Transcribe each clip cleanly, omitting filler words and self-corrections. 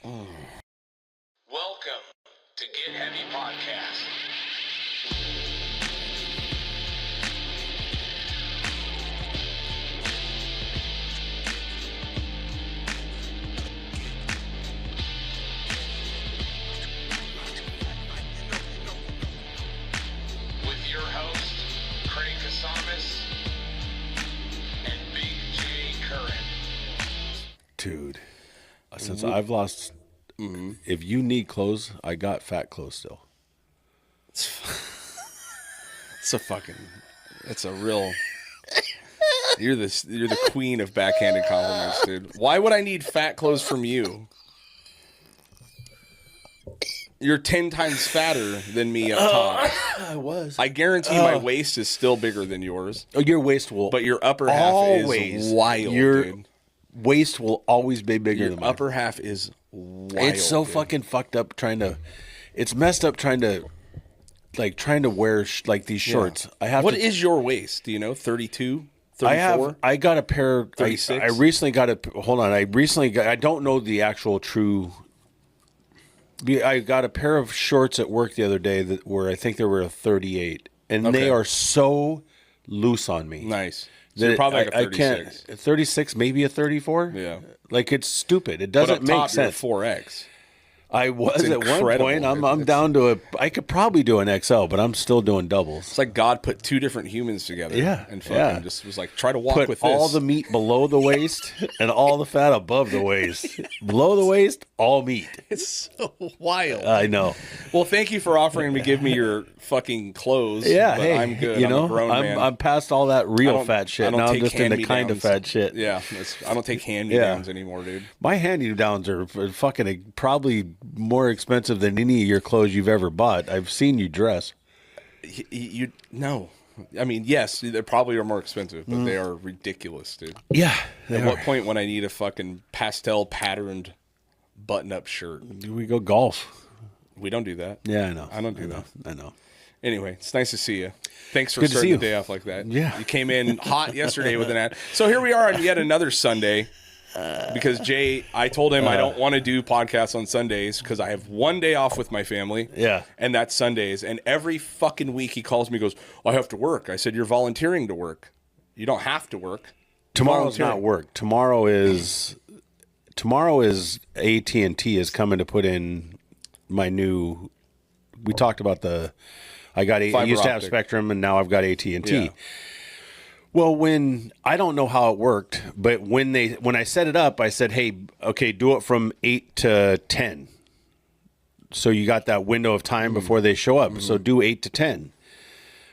Welcome to Get Heavy Podcast. With your host, Craig Kasamis and Big J Curran. Dude, since I've lost, if you need clothes, I got fat clothes still. It's a real. You're the queen of backhanded compliments, dude. Why would I need fat clothes from you? You're 10 times fatter than me up top. I was. I guarantee my waist is still bigger than yours. Oh, your waist will, But your upper half is wild, dude. Waist will always be bigger Your than mine. upper half is wild. It's so dude. fucking fucked up it's messed up trying to wear these shorts. What is your waist? Do you know? 32? 34? I got a pair. 36? I recently got I don't know the actual true. I got a pair of shorts at work the other day where I think they were a 38, and they are so loose on me. Nice. So you're probably like a 36. 36, maybe a 34. Yeah. Like it's stupid. It But doesn't up make top, sense. You're 4X. I was at one incredible, point. dude. I'm down to I could probably do an XL, but I'm still doing doubles. It's like God put two different humans together. Yeah, And fucking yeah. just was like, try to walk Put with all this. the meat below the waist and all the fat above the waist. Below the waist, all meat. It's so wild. I know. Well, thank you for offering to give me your fucking clothes. Yeah, but hey, I'm good. You I'm know, a grown man. I'm past all that I real don't- fat I shit. don't Now I'm take just into kind of hand-me-downs. fat shit. Yeah, I don't take hand-me-downs anymore, dude. My hand-me-downs are fucking probably more expensive than any of your clothes you've ever bought. I've seen you dress. You no. I mean, yes, they probably are more expensive, but they are ridiculous, dude. Yeah. At what point when I need a fucking pastel patterned button-up shirt? We go golf? We don't do that. Yeah, I know. I don't do that. I know. Anyway, it's nice to see you. Thanks for Good to starting see the you. day off like that. Yeah. You came in hot yesterday with an ad. So here we are on yet another Sunday because Jay, I told him I don't want to do podcasts on Sundays because I have one day off with my family. Yeah. And that's Sundays. And every fucking week he calls me and goes, I have to work. I said, you're volunteering to work. You don't have to work. Tomorrow's not Volunteering. work. Tomorrow is AT&T is coming to put in my new. We talked about I used to have optic. Spectrum and now I've got AT&T. Yeah. Well, when I don't know how it worked, but when I set it up, I said, "Hey, okay, do it from 8 to 10." So you got that window of time before they show up. So do 8 to 10.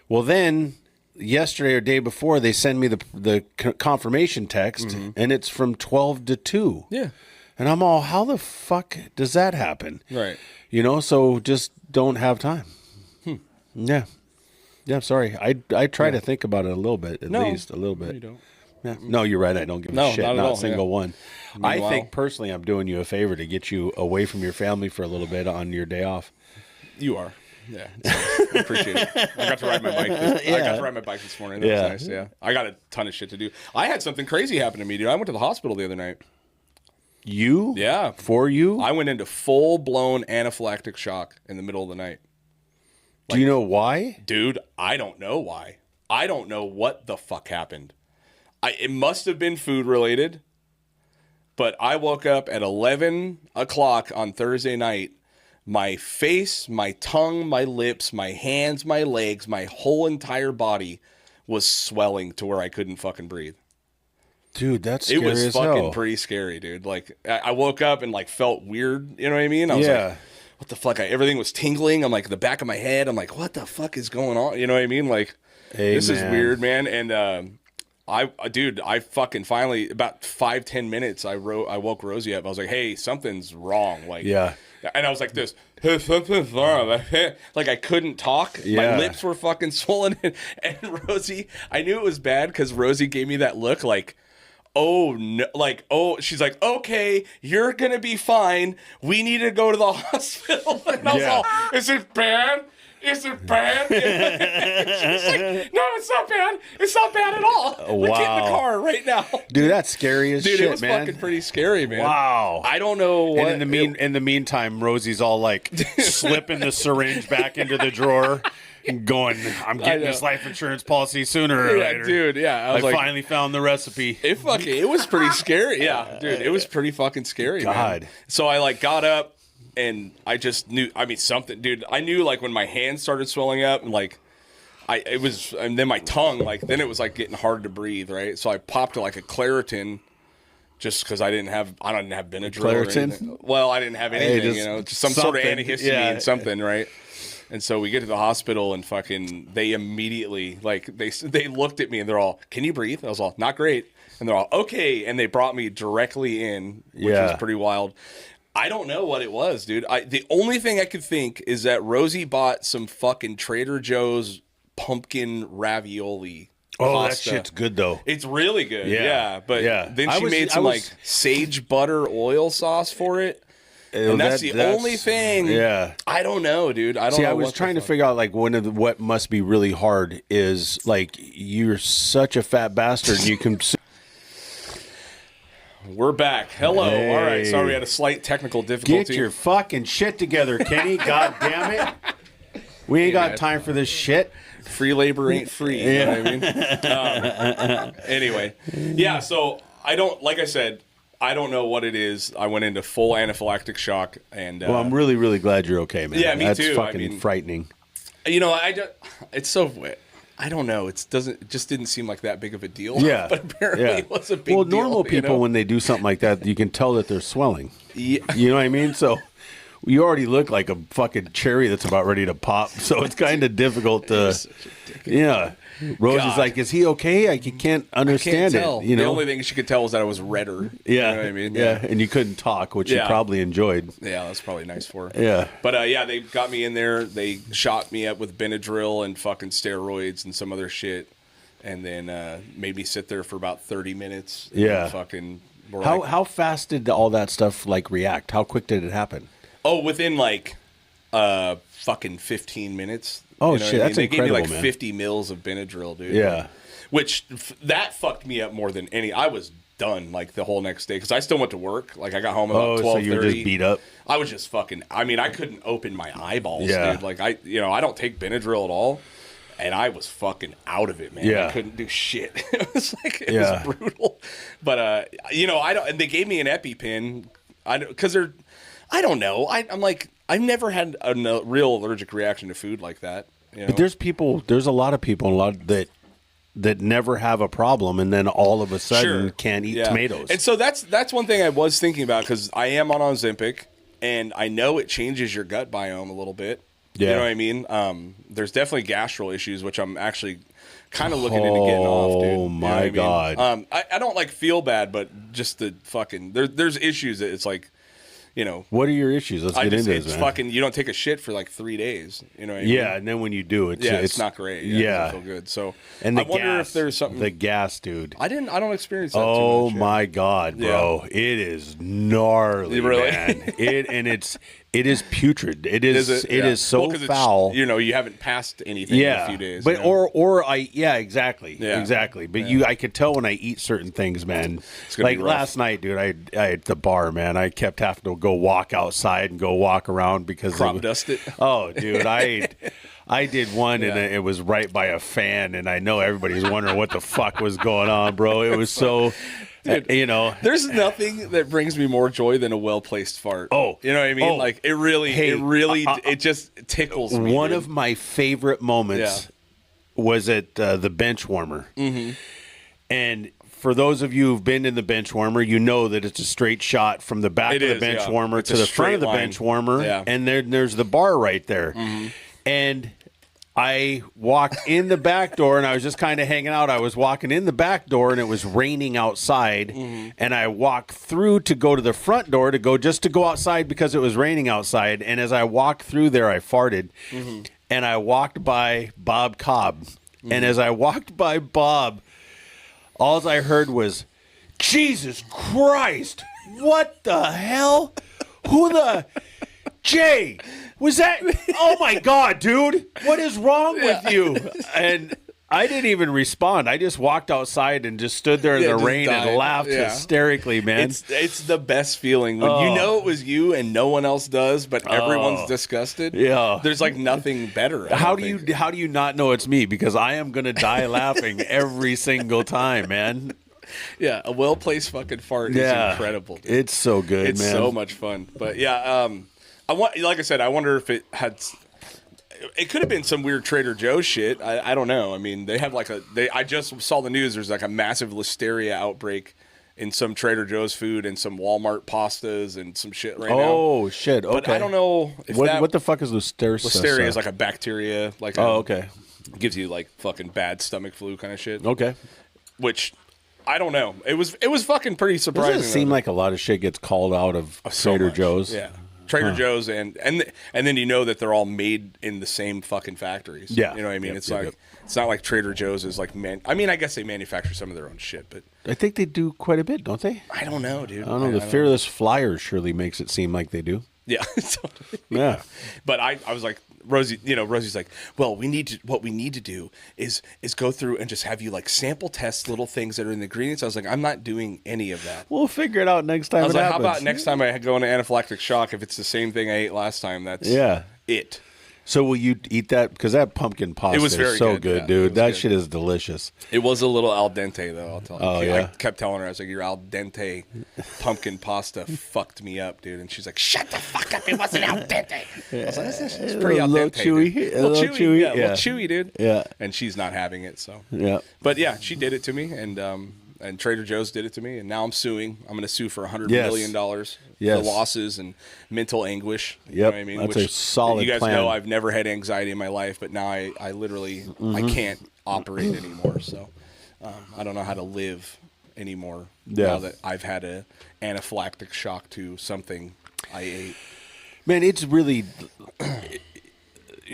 Well, then yesterday or day before, they send me the confirmation text, and it's from 12 to 2. Yeah. And I'm all, how the fuck does that happen? Right. You know, so just don't have time. Yeah. Yeah, sorry. I try to think about it a little bit, at least a little bit. No, you don't. Yeah. No, you're right. I don't give No, a shit. not at Not all, a single one. I Meanwhile- think personally I'm doing you a favor to get you away from your family for a little bit on your day off. You are. Yeah. It's nice. I appreciate it. I got to ride my bike. I got to ride my bike this morning. That Yeah. was nice. Yeah. I got a ton of shit to do. I had something crazy happen to me, dude. I went to the hospital the other night. You? Yeah. For you? I went into full-blown anaphylactic shock in the middle of the night. Do you know why? Dude, I don't know why. I don't know what the fuck happened. It must have been food related, but I woke up at 11 o'clock on Thursday night. My face, my tongue, my lips, my hands, my legs, my whole entire body was swelling to where I couldn't fucking breathe. Dude, that's It scary was as fucking hell. pretty scary, dude. Like, I woke up and like felt weird. You know what I mean? I was Yeah. like, what the fuck? Everything was tingling. I'm like, the back of my head. I'm like, what the fuck is going on? You know what I mean? Like, Hey, this is man. weird, man. And I fucking finally, about 5-10 minutes, I woke Rosie up. I was like, hey, something's wrong. Like, Yeah. And I was like this, hey, something's wrong. Like I couldn't talk. Yeah. My lips were fucking swollen. And Rosie, I knew it was bad because Rosie gave me that look like, oh no, like, oh, she's like, okay, you're gonna be fine. We need to go to the hospital. And I was Yeah. all, is it bad? is it bad? She's like, no, it's not bad. It's not bad at all. Let's get in the car right now. Dude, that's scary as shit, Dude, it was man. fucking pretty scary, man. Wow. I don't know what. And in the meantime, Rosie's all like slipping the syringe back into the drawer and going, I'm getting this life insurance policy sooner or later. Dude, yeah. I finally found the recipe. It was pretty scary. Yeah, dude, it was pretty fucking scary, God. man. So I like got up and I just knew, I mean, something, dude, I knew like when my hands started swelling up and like, and then my tongue, like, then it was like getting hard to breathe, right? So I popped like a Claritin just because I didn't have Benadryl. Claritin? Well, I didn't have anything, just some sort of antihistamine, yeah. something, right? And so we get to the hospital and fucking, they immediately, like, they looked at me and they're all, can you breathe? I was all, not great. And they're all, okay. And they brought me directly in, which was pretty wild. I don't know what it was, dude. The only thing I could think is that Rosie bought some fucking Trader Joe's pumpkin ravioli. Oh, pasta. that shit's good though. It's really good. Yeah. But then she made some like sage butter oil sauce for it. And that's the only thing. Yeah. I don't know, dude. I don't know. I was trying to figure out like what must be really hard is like you're such a fat bastard and you can. We're back. Hello. Hey. All right. Sorry, we had a slight technical difficulty. Get your fucking shit together, Kenny. God damn it. We ain't got time for this shit. Free labor ain't free. You know what I mean? Anyway. Yeah, so like I said, I don't know what it is. I went into full anaphylactic shock. And well, I'm really, really glad you're okay, man. Yeah, me That's too. That's fucking frightening. It's so... I don't know. It just didn't seem like that big of a deal. Yeah. But apparently it was a big deal. Well, normal people, when they do something like that, you can tell that they're swelling. Yeah. You know what I mean? So you already look like a fucking cherry that's about ready to pop. So it's kind of difficult to... Yeah. Rosie's like, is he okay? I can't understand tell. it. You know? The only thing she could tell was that I was redder. Yeah. You know what I mean? Yeah. And you couldn't talk, which you probably enjoyed. Yeah, that's probably nice for her. Yeah. But they got me in there. They shot me up with Benadryl and fucking steroids and some other shit. And then made me sit there for about 30 minutes. Yeah. Fucking. How fast did all that stuff like react? How quick did it happen? Oh, within like fucking 15 minutes. Oh, you know shit, that's They incredible, gave me like man. 50 mils of Benadryl, dude. Yeah. Which, that fucked me up more than any. I was done, like, the whole next day. Because I still went to work. Like, I got home about 12:30. So you were just beat up? I was just fucking... I mean, I couldn't open my eyeballs, Yeah. dude. Like, I don't take Benadryl at all. And I was fucking out of it, man. Yeah. I couldn't do shit. It was like... It was brutal. But, I don't... And they gave me an EpiPen. Because they're... I don't know. I'm like... I've never had a real allergic reaction to food like that. You know? But there's a lot of people that never have a problem, and then all of a sudden can't eat tomatoes. And so that's one thing I was thinking about, because I am on Ozempic, and I know it changes your gut biome a little bit. Yeah. You know what I mean? There's definitely gastro issues, which I'm actually kind of looking into getting off, dude. Oh my God. I don't like feel bad, but just the fucking there's issues that it's like, you know. What are your issues? Let's get into this, it's man. fucking, you don't take a shit for like 3 days. You know what I mean? Yeah, and then when you do, it's not great. Yeah. It doesn't feel good. So and I wonder if there's something. The gas, dude. I don't experience that Oh too much, my God, bro. Yeah. It is gnarly, Really? man. It is putrid. It is so foul. You haven't passed anything in a few days. But exactly. Yeah. Exactly. But I could tell when I eat certain things, man. Like last night, dude, I at the bar, man, I kept having to go walk outside and go walk around because crop dust it. Oh, dude, I did one and it was right by a fan, and I know everybody's wondering what the fuck was going on, bro. It was so Dude, there's nothing that brings me more joy than a well-placed fart. Oh, you know what I mean? Like it just tickles me. One of my favorite moments was at the bench warmer. Mm-hmm. And for those of you who've been in the bench warmer, you know that it's a straight shot from the back of the bench warmer to the front of the bench warmer. Yeah. And there's the bar right there. Mm-hmm. And I walked in the back door, and I was just kind of hanging out. I was walking in the back door, and it was raining outside. Mm-hmm. And I walked through to go to the front door to go outside because it was raining outside. And as I walked through there, I farted. Mm-hmm. And I walked by Bob Cobb. Mm-hmm. And as I walked by Bob, all I heard was, Jesus Christ, what the hell? Jay, Was that? Oh my God, dude! What is wrong with you? And I didn't even respond. I just walked outside and just stood there in the rain and laughed hysterically, man. It's the best feeling when you know it was you and no one else does, but everyone's disgusted. Yeah, there's like nothing better. How do you not know it's me? Because I am gonna die laughing every single time, man. Yeah, a well-placed fucking fart is incredible. Dude. It's so good, it's man. So much fun. But yeah, like I said, I wonder if it had. It could have been some weird Trader Joe's shit. I don't know. I mean, they have like I just saw the news. There's like a massive listeria outbreak in some Trader Joe's food and some Walmart pastas and some shit right now. Oh shit! Okay. But I don't know if what the fuck is listeria? Listeria is like a bacteria. Like okay. Gives you like fucking bad stomach flu kind of shit. Okay. Which I don't know. It was fucking pretty surprising. Doesn't it seem like a lot of shit gets called out of Trader Joe's? Yeah. Trader Joe's and then you know that they're all made in the same fucking factories. Yeah, you know what I mean. It's not like Trader Joe's is like I mean, I guess they manufacture some of their own shit, but I think they do quite a bit, don't they? I don't know, dude. I don't know. The Fearless Flyers surely makes it seem like they do. Yeah, yeah. But I was like Rosie, Rosie's like, well, what we need to do is go through and just have you like sample test little things that are in the ingredients. I was like, I'm not doing any of that. We'll figure it out next time. I was like, how about next time I go into anaphylactic shock? If it's the same thing I ate last time, that's it. So will you eat that? Because that pumpkin pasta is so good, dude. That shit is delicious. It was a little al dente, though, I'll tell you. Oh, yeah? I kept telling her, I was like, your al dente pumpkin pasta fucked me up, dude. And she's like, shut the fuck up. It wasn't al dente. I was like, it's pretty al dente. Chewy. A little chewy. Yeah, a little chewy, dude. Yeah. And she's not having it, so. Yeah. But yeah, she did it to me, and Trader Joe's did it to me, and now I'm suing. I'm going to sue for $100 million for losses and mental anguish. You know what I mean? That's a solid You guys plan. know I've never had anxiety in my life, but now I literally I can't operate anymore. So I don't know how to live anymore now that I've had a anaphylactic shock to something I ate. Man, it's really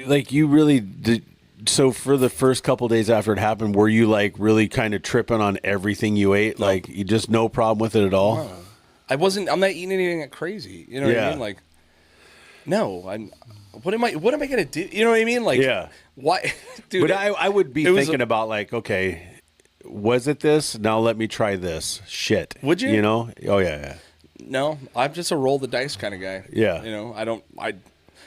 like you really did. So for the first couple days after it happened, were you like really kind of tripping on everything you ate? No. Like you just no problem with it at all? No. I'm not eating anything that crazy. You know what I mean? Like, no, what am I going to do? You know what I mean? Like, why? Dude, but I would be thinking about like, okay, was it this? Now let me try this shit. Would you? You know? Oh yeah. No, I'm just a roll the dice kind of guy. Yeah. You know,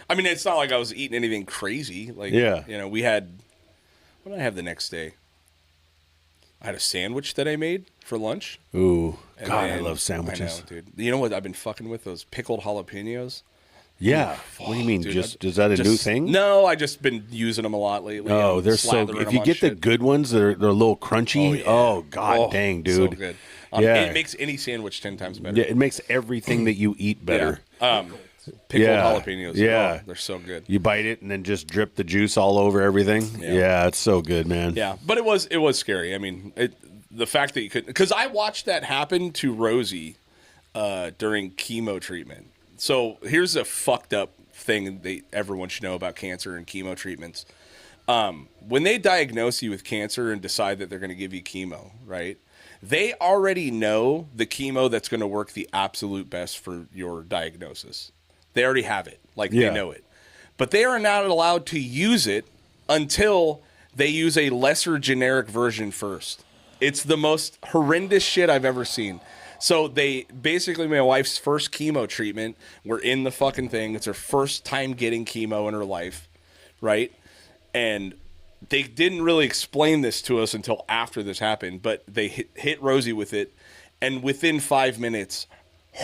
I mean, it's not like I was eating anything crazy. Like, you know, we had, what did I have the next day? I had a sandwich that I made for lunch. Ooh, God, I love sandwiches. I know, dude. You know what I've been fucking with? Those pickled jalapenos. Yeah. What do you mean? Dude, is that a new thing? No, I just been using them a lot lately. Oh, they're so good. If you get the good ones, they're a little crunchy. Oh, God dang, dude. So good. It makes any sandwich 10 times better. Yeah, it makes everything that you eat better. Pickled jalapenos. Yeah. Oh, they're so good. You bite it and then just drip the juice all over everything. Yeah, it's so good, man. Yeah, but it was scary. I mean, the fact that you could, because I watched that happen to Rosie during chemo treatment. So here's a fucked up thing that everyone should know about cancer and chemo treatments. When they diagnose you with cancer and decide that they're going to give you chemo, right? They already know the chemo that's going to work the absolute best for your diagnosis. They already have it. Like, they know it. But they are not allowed to use it until they use a lesser generic version first. It's the most horrendous shit I've ever seen. So they basically, my wife's first chemo treatment, we're in the fucking thing. It's her first time getting chemo in her life, right? And they didn't really explain this to us until after this happened, but they hit Rosie with it. And within 5 minutes,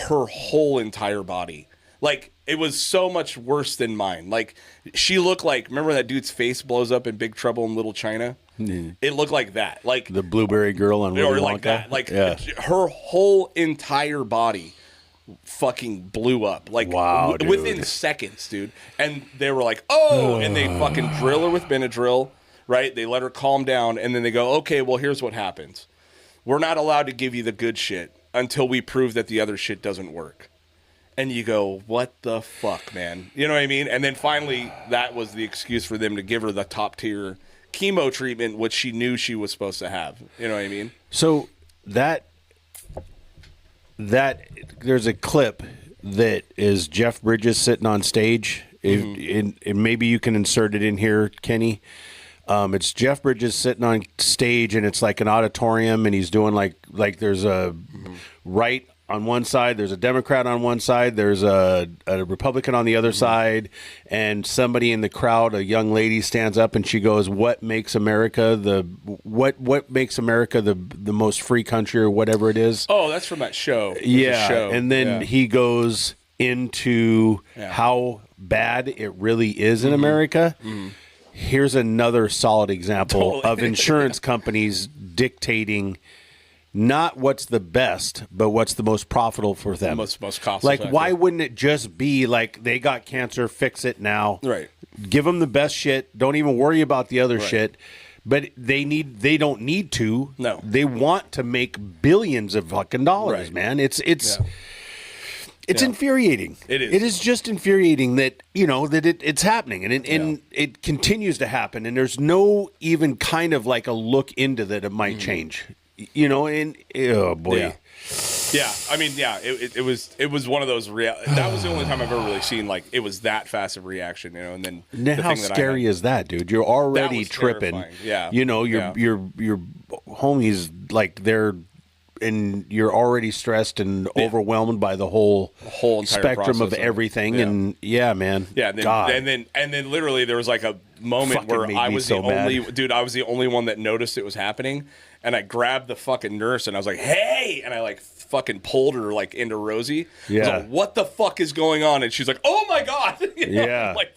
her whole entire body, like, it was so much worse than mine. Like, she looked like, remember that dude's face blows up in Big Trouble in Little China? Mm. It looked like that. Like the blueberry girl on Willy Wonka. Like that. Like, her whole entire body fucking blew up. Like, wow, within seconds, dude. And they were like, oh, and they fucking drill her with Benadryl, right? They let her calm down, and then they go, okay, well, here's what happens. We're not allowed to give you the good shit until we prove that the other shit doesn't work. And you go, what the fuck, man? You know what I mean? And then finally, that was the excuse for them to give her the top tier chemo treatment, which she knew she was supposed to have. You know what I mean? So that there's a clip that is Jeff Bridges sitting on stage, Maybe you can insert it in here, Kenny. It's Jeff Bridges sitting on stage, and it's like an auditorium, and he's doing like there's a right on one side, there's a Democrat on one side, there's a Republican on the other side, and somebody in the crowd, a young lady, stands up and she goes, "What makes America the most free country," or whatever it is. Oh, that's from that show. Yeah, and then he goes into how bad it really is in America. Here's another solid example of insurance companies dictating not what's the best, but what's the most profitable for them. Most cost like, effective. why wouldn't it just be like, they got cancer, fix it now. Right. Give them the best shit. Don't even worry about the other shit. But they don't need to. No. They want to make billions of fucking dollars, man. It's infuriating. It is. It is just infuriating that, that it's happening, and it continues to happen, and there's no even kind of like a look into that it might change. And oh boy. Yeah. I mean, it was one of those that was the only time I've ever really seen like it was that fast of reaction, and then how scary is that, dude? You're already tripping. Terrifying. Yeah. Your homies, like, they're, and you're already stressed and overwhelmed by the whole spectrum of everything. And man. Yeah. And then literally there was like a moment where I was the only one that noticed it was happening. And I grabbed the fucking nurse and I was like, "Hey!" And I like fucking pulled her like into Rosie. I was like, "What the fuck is going on?" And she's like, "Oh my God." I'm like,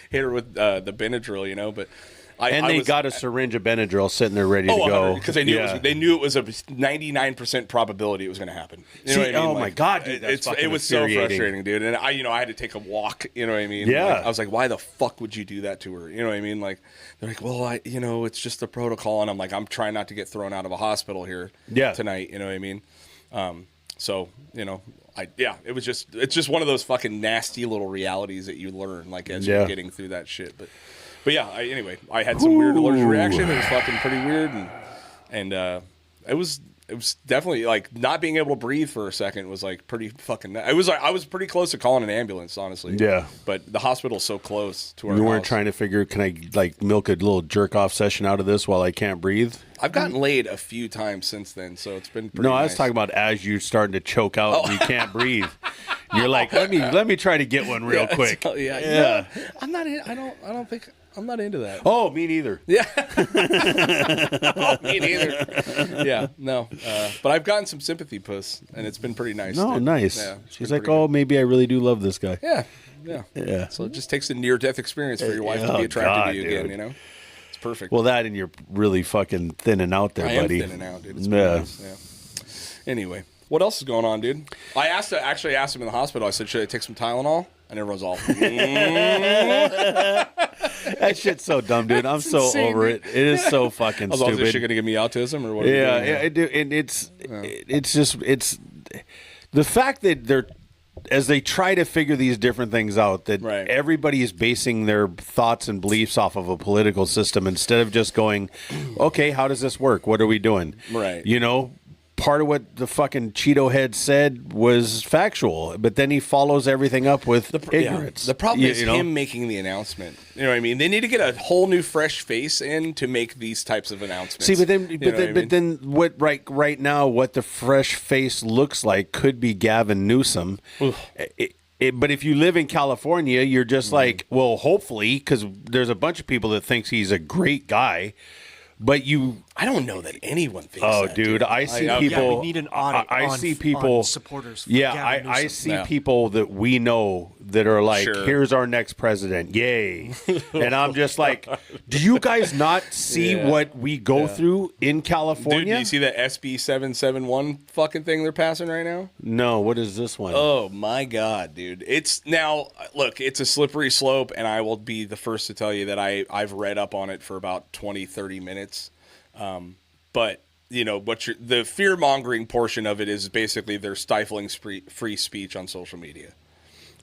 hit her with the Benadryl, but they got a syringe of Benadryl sitting there ready to go. Because they knew it was a 99% probability it was going to happen. You know what I mean? Oh my God, dude, it was so frustrating, dude. And I had to take a walk. You know what I mean? Yeah. Like, I was like, why the fuck would you do that to her? You know what I mean? Like, they're like, well, it's just the protocol, and I'm like, I'm trying not to get thrown out of a hospital here tonight. You know what I mean? It's just one of those fucking nasty little realities that you learn like as you're getting through that shit, But yeah, anyway, I had some weird allergic reaction. It was fucking pretty weird, and it was definitely like not being able to breathe for a second was like pretty fucking. It was like I was pretty close to calling an ambulance, honestly. Yeah, but the hospital's so close to our. You weren't house. trying to figure, can I like milk a little jerk off session out of this while I can't breathe? I've gotten laid a few times since then, so it's been pretty I nice. was talking about as you're starting to choke out and you can't breathe. You're like, let me try to get one real quick. Yeah. I'm not. I don't think. I'm not into that. Oh, me neither. Yeah. Me neither. Yeah, no. But I've gotten some sympathy puss, and it's been pretty nice. No, nice. Yeah, she's like, oh, maybe I really do love this guy. Yeah. So it just takes a near-death experience for your wife to be attracted to you again, It's perfect. Well, that and you're really fucking thinning out there, buddy. I am thinning out, dude. It's nice. Yeah. Anyway, what else is going on, dude? I actually asked him in the hospital, I said, should I take some Tylenol? And everyone's all, that shit's so dumb, dude. I'm so insane, over it. It is so fucking stupid. Is she going to give me autism or what? And it's the fact that they're, as they try to figure these different things out, that everybody is basing their thoughts and beliefs off of a political system instead of just going, okay, how does this work? What are we doing? Right. Part of what the fucking Cheeto head said was factual, but then he follows everything up with ignorance. The problem is him making the announcement. You know what I mean? They need to get a whole new fresh face in to make these types of announcements. See, but then what right now, what the fresh face looks like could be Gavin Newsom. But if you live in California, you're just like, well, hopefully, because there's a bunch of people that thinks he's a great guy. But I don't know that anyone thinks that. Oh, dude, I see people. Yeah, we need an audit. I see people. Supporters. I see people that we know that are like, here's our next president. Yay. And I'm just like, do you guys not see what we go through in California? Dude, do you see that SB 771 fucking thing they're passing right now? No, what is this one? Oh, my God, dude. It's now, look, it's a slippery slope, and I will be the first to tell you that I've read up on it for about 20, 30 minutes. But the fear mongering portion of it is basically they're stifling free speech on social media,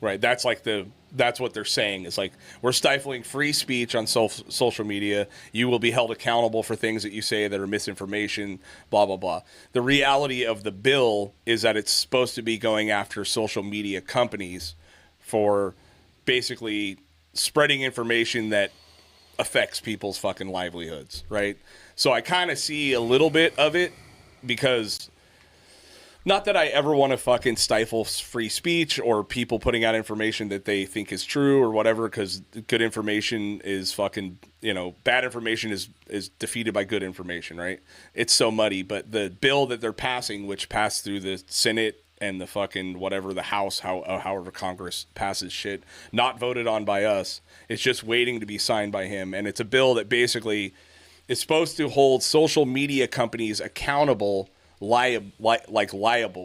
right? That's what they're saying is like, we're stifling free speech on social media. You will be held accountable for things that you say that are misinformation, blah, blah, blah. The reality of the bill is that it's supposed to be going after social media companies for basically spreading information that affects people's fucking livelihoods, right? So I kind of see a little bit of it because not that I ever want to fucking stifle free speech or people putting out information that they think is true or whatever, because good information is fucking, bad information is defeated by good information, right? It's so muddy. But the bill that they're passing, which passed through the Senate and the fucking whatever, the House, however Congress passes shit, not voted on by us. It's just waiting to be signed by him. And it's a bill that basically is supposed to hold social media companies accountable, liable,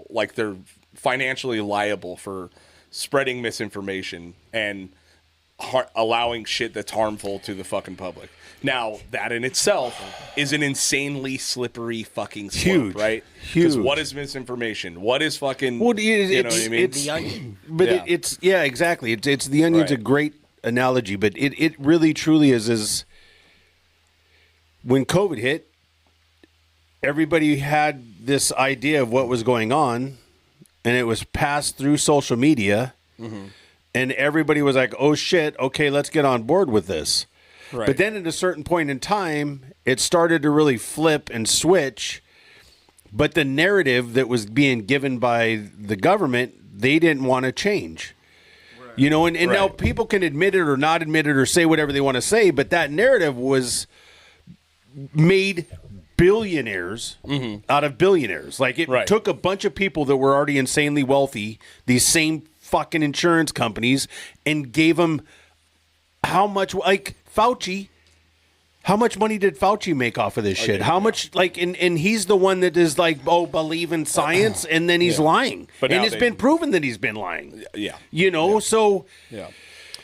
like they're financially liable for spreading misinformation and allowing shit that's harmful to the fucking public. Now, that in itself is an insanely slippery fucking slope, Huge, right? Because what is misinformation? What is fucking, Well, you know what I mean? It's The onion. But Yeah. it's exactly. It's the onion's Right. a great analogy, but it really truly is when COVID hit, everybody had this idea of what was going on, and it was passed through social media, and everybody was like, "Oh shit, okay, let's get on board with this." Right. But then at a certain point in time, it started to really flip and switch. But the narrative that was being given by the government, they didn't want to change. Right. And now Right. people can admit it or not admit it or say whatever they want to say, but that narrative was made billionaires out of billionaires. Like it Right. took a bunch of people that were already insanely wealthy, these same fucking insurance companies, and gave them how much, like Fauci, how much money did Fauci make off of this shit? How much, and he's the one that is like, oh, believe in science, and then he's lying. But and now it's they- been proven that he's been lying. Yeah. So Yeah.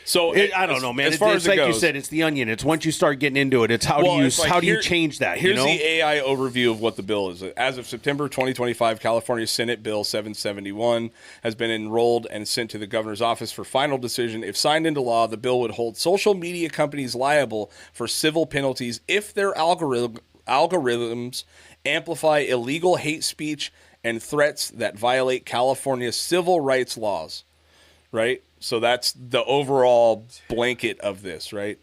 So I don't know, man. As far It's as like it you goes, said, it's the onion. It's once you start getting into it, it's how it's like do you change that? Here's the AI overview of what the bill is. As of September 2025, California Senate Bill 771 has been enrolled and sent to the governor's office for final decision. If signed into law, the bill would hold social media companies liable for civil penalties if their algorithms amplify illegal hate speech and threats that violate California's civil rights laws. Right? So that's the overall blanket of this, right?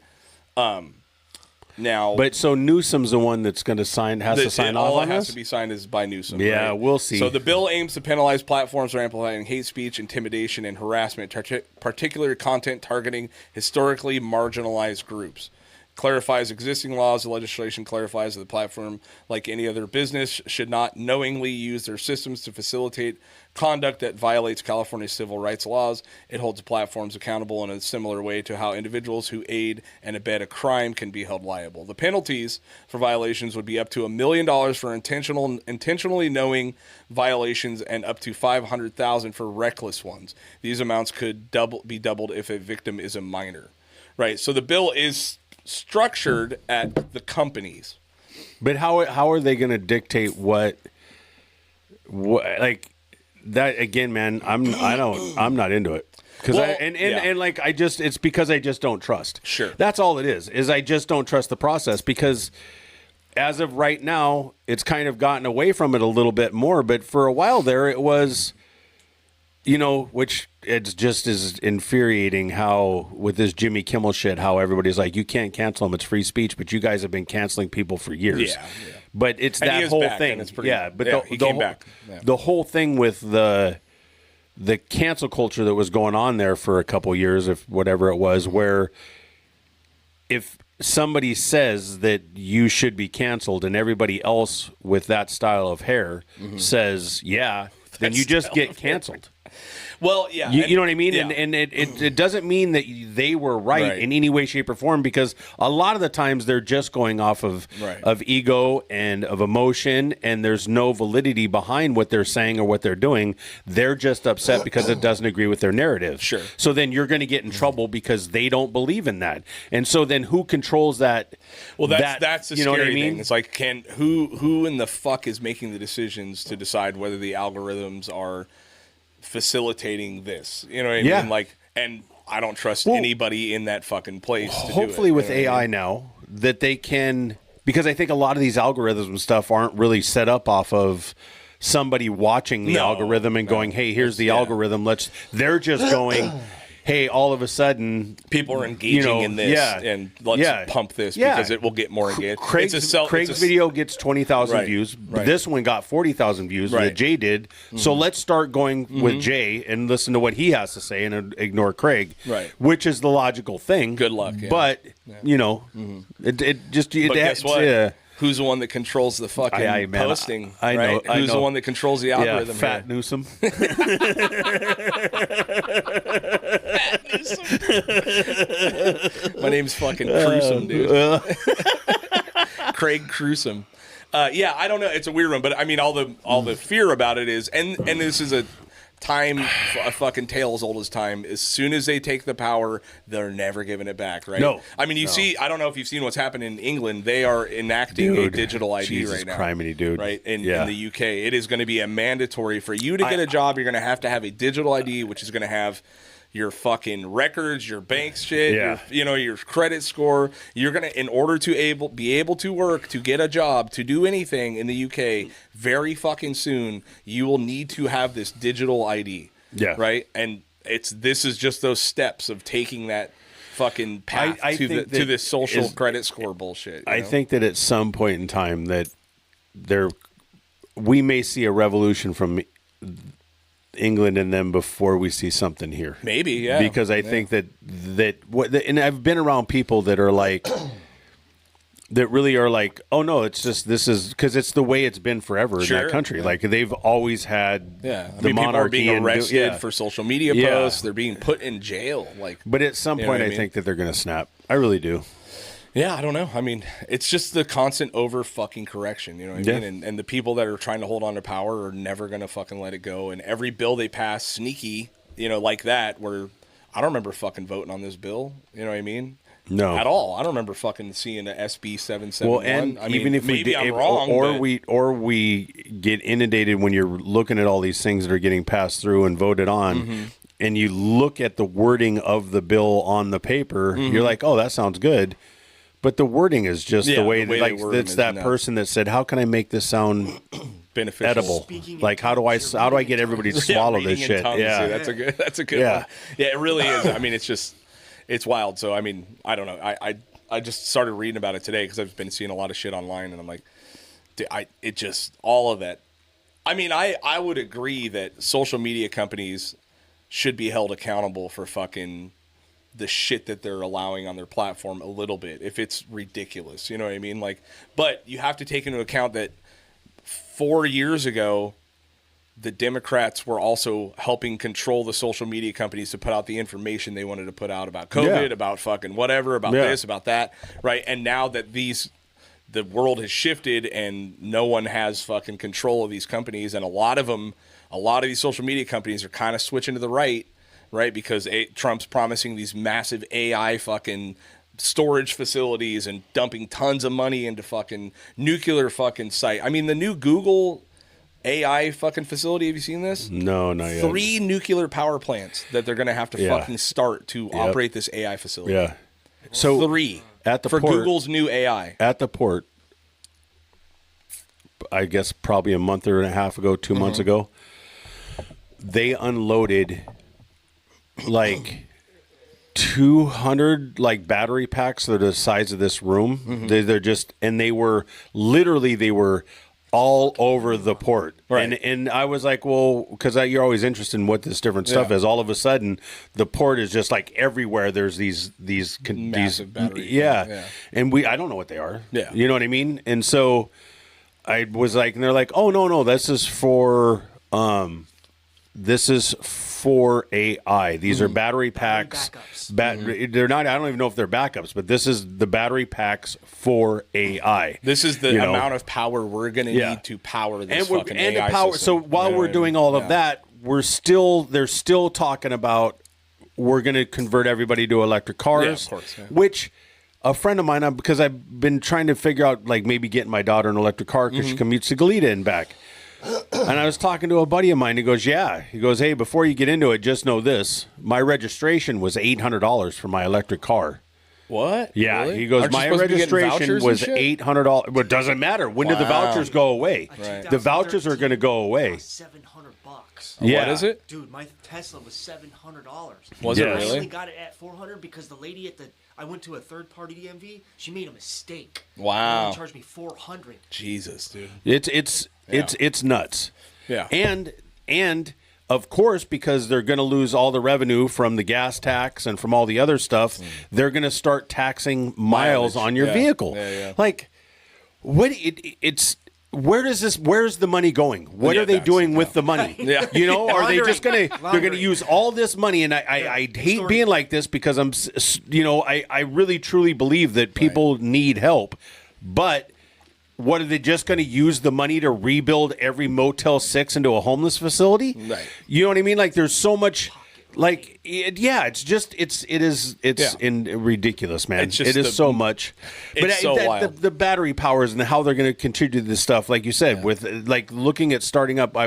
Now, But so Newsom's the one that's going to sign, has to sign off all on it has this? to be signed is by Newsom. Yeah, right? we'll see. So the bill aims to penalize platforms for amplifying hate speech, intimidation, and harassment, particular content targeting historically marginalized groups. Clarifies existing laws. The legislation clarifies that the platform, like any other business, should not knowingly use their systems to facilitate conduct that violates California's civil rights laws. It holds platforms accountable in a similar way to how individuals who aid and abet a crime can be held liable. The penalties for violations would be up to $1 million for intentionally knowing violations and up to $500,000 for reckless ones. These amounts could be doubled if a victim is a minor. Right. So the bill is structured at the companies. But how are they going to dictate what like that again, man? I'm not into it because Well, it's because I just don't trust. Sure. That's all it is I just don't trust the process because as of right now, it's kind of gotten away from it a little bit more. But for a while there, it was, which it's just as infuriating how with this Jimmy Kimmel shit, how everybody's like, you can't cancel them. It's free speech, but you guys have been canceling people for years. Yeah. But it's And he that is whole back, thing. and it's pretty- But yeah, he came back. Yeah. The whole thing with the cancel culture that was going on there for a couple years, if whatever it was, where if somebody says that you should be canceled and everybody else with that style of hair says, yeah, then you just get canceled. Well, yeah. You know what I mean? Yeah. And it doesn't mean that they were right in any way, shape, or form, because a lot of the times they're just going off of ego and of emotion, and there's no validity behind what they're saying or what they're doing. They're just upset because it doesn't agree with their narrative. Sure. So then you're going to get in trouble because they don't believe in that. And so then who controls that? Well, that's the you know scary what I mean? thing. It's like, who in the fuck is making the decisions to decide whether the algorithms are facilitating this? You know what I Yeah. mean? Like, and I don't trust anybody in that fucking place to do it. Hopefully with You know what I AI mean? now that they can, because I think a lot of these algorithms and stuff aren't really set up off of somebody watching the algorithm and going, hey, here's the algorithm. They're just going, hey, all of a sudden people are engaging in this, and let's pump this because it will get more engaged. Craig's video gets 20,000 views. This one got 40,000 views that Jay did. So let's start going with Jay and listen to what he has to say and ignore Craig, which is the logical thing. Good luck. But, you know, guess what? Who's the one that controls the fucking posting? I know. Who's the one that controls the algorithm? Fat Newsom. My name's fucking Crewsome, dude. Craig Crewsome. Yeah, I don't know. It's a weird one, but I mean, all the fear about it is, and this is a fucking tale as old as time. As soon as they take the power, they're never giving it back, right? No. I mean, see, I don't know if you've seen what's happened in England. They are enacting a digital ID right now. Criminy, dude. Right? In the UK. It is going to be a mandatory for you to get a job. You're going to have a digital ID, which is going to have your fucking records, your bank shit, your credit score. You're gonna, in order to be able to work, to get a job, to do anything in the UK, very fucking soon, you will need to have this digital ID. Yeah. Right? And this is just those steps of taking that fucking path to this social credit score bullshit. I think that at some point in time that we may see a revolution from England and them before we see something here. Maybe, yeah. Because I think that and I've been around people that are like, that really are like, oh no, it's just, this is, because it's the way it's been forever in that country. Yeah. Like they've always had the monarchy. People are being arrested for social media posts. They're being put in jail. But at some point, I think that they're going to snap. I really do. Yeah, I don't know. I mean, it's just the constant over fucking correction, you know what I mean? And the people that are trying to hold on to power are never going to fucking let it go. And every bill they pass, sneaky, like that, where I don't remember fucking voting on this bill, you know what I mean? No. At all. I don't remember fucking seeing a SB 771. Well, and I mean, even if maybe I'm wrong, or we get inundated when you're looking at all these things that are getting passed through and voted on, and you look at the wording of the bill on the paper, you're like, oh, that sounds good. But the wording is just the way it's that person that said, "How can I make this sound beneficial, edible? Like how do I get everybody to swallow this shit?" Yeah, that's a good one. Yeah, it really is. I mean, it's wild. So I mean, I don't know. I just started reading about it today because I've been seeing a lot of shit online, and I'm like, all of that. I mean, I would agree that social media companies should be held accountable for fucking the shit that they're allowing on their platform a little bit, if it's ridiculous, you know what I mean? But you have to take into account that 4 years ago, the Democrats were also helping control the social media companies to put out the information they wanted to put out about COVID, about fucking whatever, about this, about that, right? And now that the world has shifted and no one has fucking control of these companies, and a lot of these social media companies are kind of switching to the right, because Trump's promising these massive AI fucking storage facilities and dumping tons of money into fucking nuclear fucking site. I mean, the new Google AI fucking facility, have you seen this? No, not yet. 3 nuclear power plants that they're going to have to fucking start to operate this AI facility. Yeah. So 3 at the for port, Google's new AI. At the port, I guess probably a month and a half ago, 2 months ago, they unloaded like 200 like battery packs that are the size of this room. They're just, and they were all over the port. Right. And I was like, well, because you're always interested in what this different stuff is. All of a sudden, the port is just like everywhere. There's these massive batteries. Yeah. And I don't know what they are. Yeah. You know what I mean? And so I was like, and they're like, oh, no, this is for AI. These are battery packs. They're not. I don't even know if they're backups, but this is the battery packs for AI. This is the amount of power we're going to need to power this fucking AI power. system. So while we're doing all of that, they're still talking about we're going to convert everybody to electric cars. Yeah, of course. Yeah. Which a friend of mine, because I've been trying to figure out like maybe getting my daughter an electric car because she commutes to Goleta and back. And I was talking to a buddy of mine. He goes, hey, before you get into it, just know this. My registration was $800 for my electric car. What? Yeah, Really? he goes, Aren't you my supposed to be getting registration vouchers was and shit? $800. Well, it doesn't matter. When do the vouchers go away? Right. The vouchers are going to go away. $700. Yeah. What is it? Dude, my Tesla was $700. Was it I really? only got it at $400 because the lady I went to a third-party DMV. She made a mistake. Wow. They only charged me $400. Jesus, dude. It's nuts. Yeah. And of course, because they're going to lose all the revenue from the gas tax and from all the other stuff, they're going to start taxing miles Mileage. on your Yeah. vehicle. Yeah. Like, where's the money going? What Yeah, are they tax, doing with the money? Yeah. You know, are they just going to, they're going to Laundering. use all this money? And I hate being like this because I really truly believe that people need help, but what are they just going to use the money to rebuild every Motel 6 into a homeless facility? Right. You know what I mean? Like there's so much it's ridiculous, man. It's just it is so much. It's so wild. The battery powers and how they're going to contribute to this stuff, like you said, with like looking at starting up I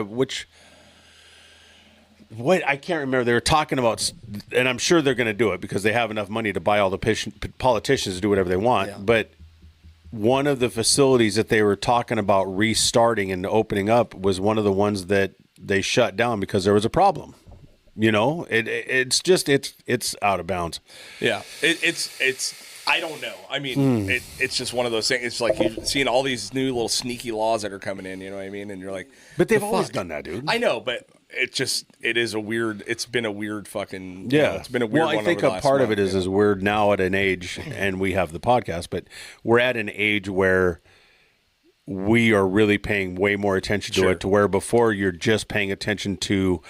can't remember. They were talking about, and I'm sure they're going to do it because they have enough money to buy all the politicians to do whatever they want. Yeah. But one of the facilities that they were talking about restarting and opening up was one of the ones that they shut down because there was a problem. You know, it's out of bounds. Yeah. It's I don't know. I mean, it's just one of those things. It's like you've seen all these new little sneaky laws that are coming in, you know what I mean? And you're like, But they've the always fuck? done that, dude. I know, but it's been a weird fucking, Yeah, it's been a weird Well, I one think over the a last part of month, it is we're now at an age, and we have the podcast, but we're at an age where we are really paying way more attention to Sure. it. To where before you're just paying attention to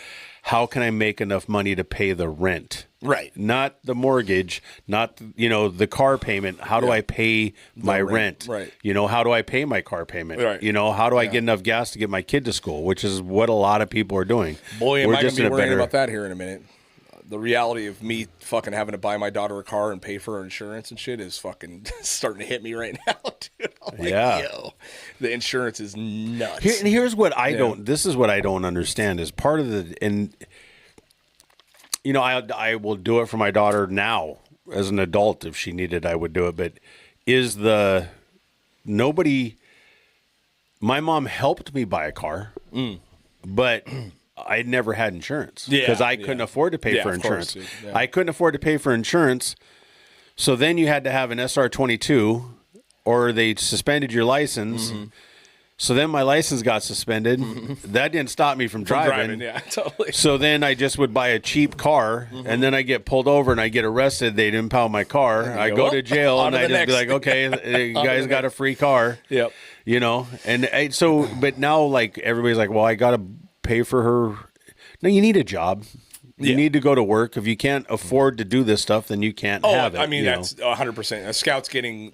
how can I make enough money to pay the rent, Right. Not the mortgage, not the car payment. How do I pay my rent? Right. How do I pay my car payment? Right. How do I get enough gas to get my kid to school? Which is what a lot of people are doing. Boy, am We're I going just to be in a worrying better- about that here in a minute. The reality of me fucking having to buy my daughter a car and pay for her insurance and shit is fucking starting to hit me right now, dude. I'm like, Yeah. yo, the insurance is nuts. Here's what I don't. This is what I don't understand. Is part of the I will do it for my daughter now as an adult if she needed. I would do it, but nobody. My mom helped me buy a car, but I never had insurance because I couldn't afford to pay for of course, insurance. dude. Yeah. I couldn't afford to pay for insurance, so then you had to have an SR22, or they suspended your license. So then my license got suspended. That didn't stop me from driving. Yeah, totally. So then I just would buy a cheap car, and then I get pulled over and I get arrested. They'd impound my car. I go to jail, on and to I the just be next. like, okay, you guys got a free car. Yep. But now like everybody's like, well, I got to pay for her. No, you need a job. You need to go to work. If you can't afford to do this stuff, then you can't have it. I mean, you that's 100%. A Scout's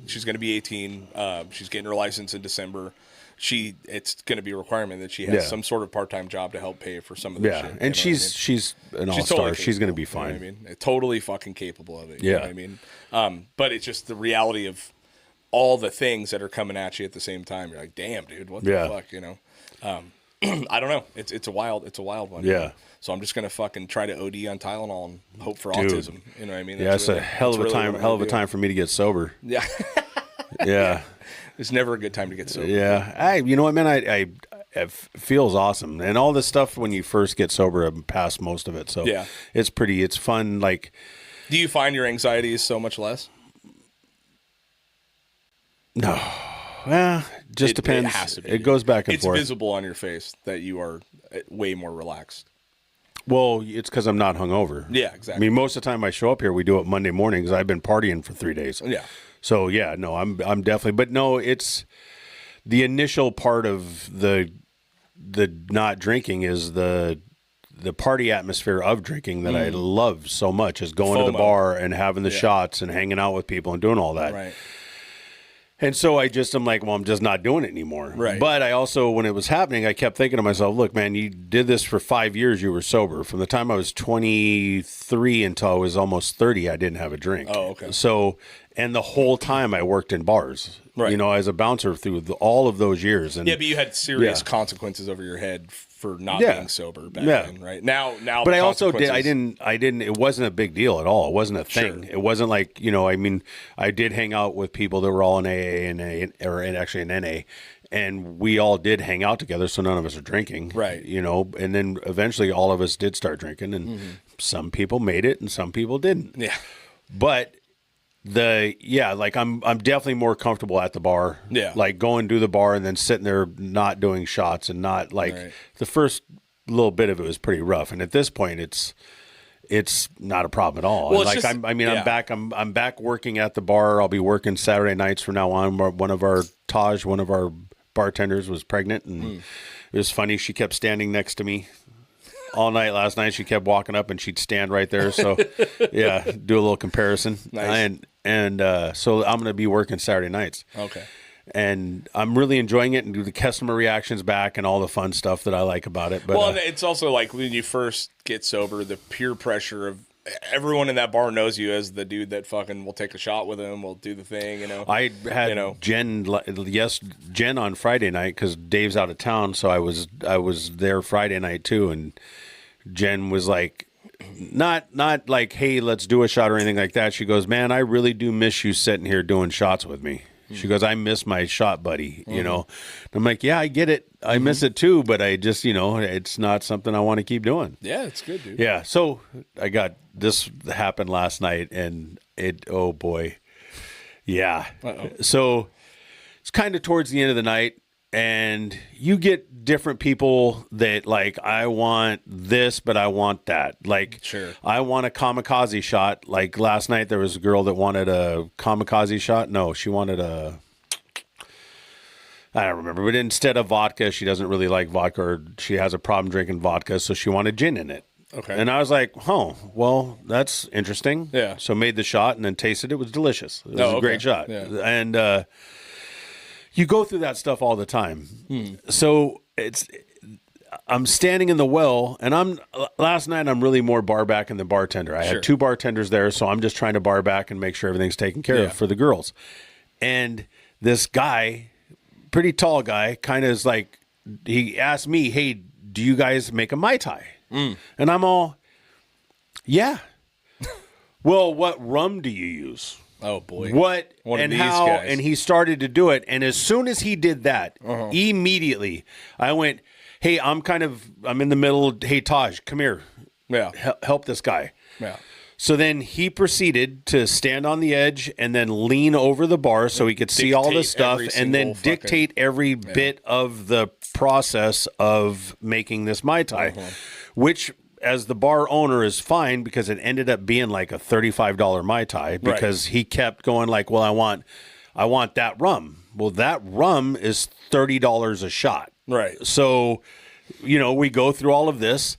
she's going to be 18. She's getting her license in December. It's going to be a requirement that she has some sort of part-time job to help pay for some of this shit. And she's an all-star. totally She's going to be capable, fine. You know what I mean? Totally fucking capable of it. You know what I mean? But it's just the reality of all the things that are coming at you at the same time. You're like, damn, dude, what the fuck, you know? I don't know. It's a wild one. Yeah. You know? So I'm just gonna fucking try to OD on Tylenol and hope for autism. You know what I mean? Yeah, it's a hell of a time. Hell of a time for me to get sober. Yeah. Yeah. It's never a good time to get sober. Yeah. You know what, man? It feels awesome. And all this stuff when you first get sober, I'm past most of it. So it's fun. Like, do you find your anxiety is so much less? no. Well, just depends. It has to be. It goes back and forth. It's visible on your face that you are way more relaxed. Well, it's because I'm not hungover. Yeah, exactly. I mean, most of the time I show up here, we do it Monday mornings. I've been partying for 3 days. Yeah. So yeah, no, I'm definitely, but no, it's the initial part of the not drinking is the party atmosphere of drinking that I love so much is going to the FOMO. bar and having the shots and hanging out with people and doing all that. Right. And so I'm like, well, I'm just not doing it anymore. Right. But I also, when it was happening, I kept thinking to myself, look, man, you did this for 5 years. You were sober. From the time I was 23 until I was almost 30, I didn't have a drink. Oh, okay. So, and the whole time I worked in bars, Right. as a bouncer through all of those years. And Yeah, but you had serious consequences over your head for not Yeah. being sober back Yeah. then, right? Now, But the I also did. consequences- It wasn't a big deal at all. It wasn't a thing. Sure. It wasn't like, I mean, I did hang out with people that were all in AA actually in NA, and we all did hang out together. So none of us are drinking, Right. And then eventually all of us did start drinking, and some people made it and some people didn't. Yeah. But like I'm definitely more comfortable at the bar. Yeah. Like going to the bar and then sitting there not doing shots and not like Right. the first little bit of it was pretty rough. And at this point it's not a problem at all. Well, And it's like just- I'm back working at the bar. I'll be working Saturday nights from now on. One of our bartenders was pregnant, and it was funny. She kept standing next to me all night last night. She kept walking up and she'd stand right there. So yeah, do a little comparison. Nice. And so I'm going to be working Saturday nights. Okay. And I'm really enjoying it and do the customer reactions back and all the fun stuff that I like about it. But Well, it's also like when you first get sober, the peer pressure of everyone in that bar knows you as the dude that fucking will take a shot with him, will do the thing, I had Jen on Friday night because Dave's out of town, so I was there Friday night too, and Jen was like, not like, hey, let's do a shot or anything like that. She goes, man, I really do miss you sitting here doing shots with me. She goes, I miss my shot buddy, I'm like, yeah, I get it. I miss it too, but I just, it's not something I want to keep doing. Yeah, it's good, dude. Yeah. So I got this happened last night and oh boy. Yeah. Uh-oh. So it's kind of towards the end of the night and you get different people that like, I want this, but I want that. Like, Sure. I want a kamikaze shot. Like last night, there was a girl that wanted a kamikaze shot. No, she wanted I don't remember, but instead of vodka, she doesn't really like vodka, or she has a problem drinking vodka, so she wanted gin in it. Okay. And I was like, well, that's interesting. Yeah. So made the shot and then tasted it. It was delicious. It was a great shot. Yeah. And you go through that stuff all the time. So I'm standing in the well, and last night I'm really more bar backing than bartender. I Sure. had two bartenders there, so I'm just trying to bar back and make sure everything's taken care of for the girls. And this guy, pretty tall guy, kind of is like, he asked me, hey, do you guys make a Mai Tai? And I'm all, yeah. Well, what rum do you use? Oh boy. What One of and these how? guys. And he started to do it. And as soon as he did that, immediately I went, hey, I'm in the middle. Hey, Taj, come here. Yeah. Help this guy. Yeah. So then he proceeded to stand on the edge and then lean over the bar so he could see all the Dictate stuff every and then single dictate every bit of the process of making this Mai Tai, which as the bar owner is fine because it ended up being like a $35 Mai Tai because he kept going like, well, I want that rum. Well, that rum is $30 a shot. Right. So, we go through all of this.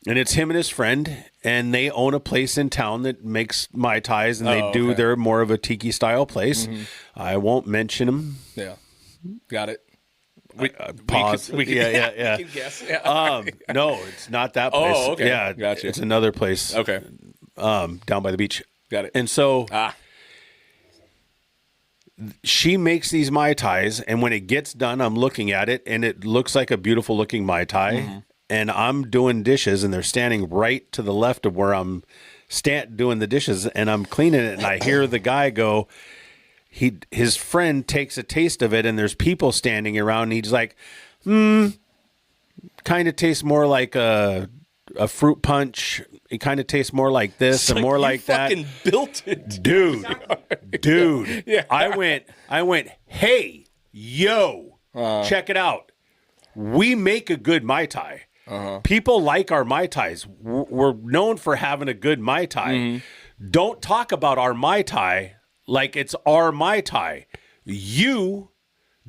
And it's him and his friend, and they own a place in town that makes Mai Tais, and they're more of a tiki style place. I won't mention them. Yeah. Got it. Pause. We can Yeah. We can guess. Yeah. No, it's not that place. Oh, okay. Yeah, Gotcha. It's another place. Okay. Down by the beach. Got it. And so Ah. she makes these Mai Tais, and when it gets done, I'm looking at it, and it looks like a beautiful looking Mai Tai. And I'm doing dishes, and they're standing right to the left of where I'm doing the dishes, and I'm cleaning it, and I hear the guy go, his friend takes a taste of it, and there's people standing around, and he's like, kind of tastes more like a fruit punch. It kind of tastes more like this and more like that. Fucking built it. Dude. Yeah. I went, hey, yo, check it out. We make a good Mai Tai. People like our Mai Tais. We're known for having a good Mai Tai. Don't talk about our Mai Tai like it's our Mai Tai. You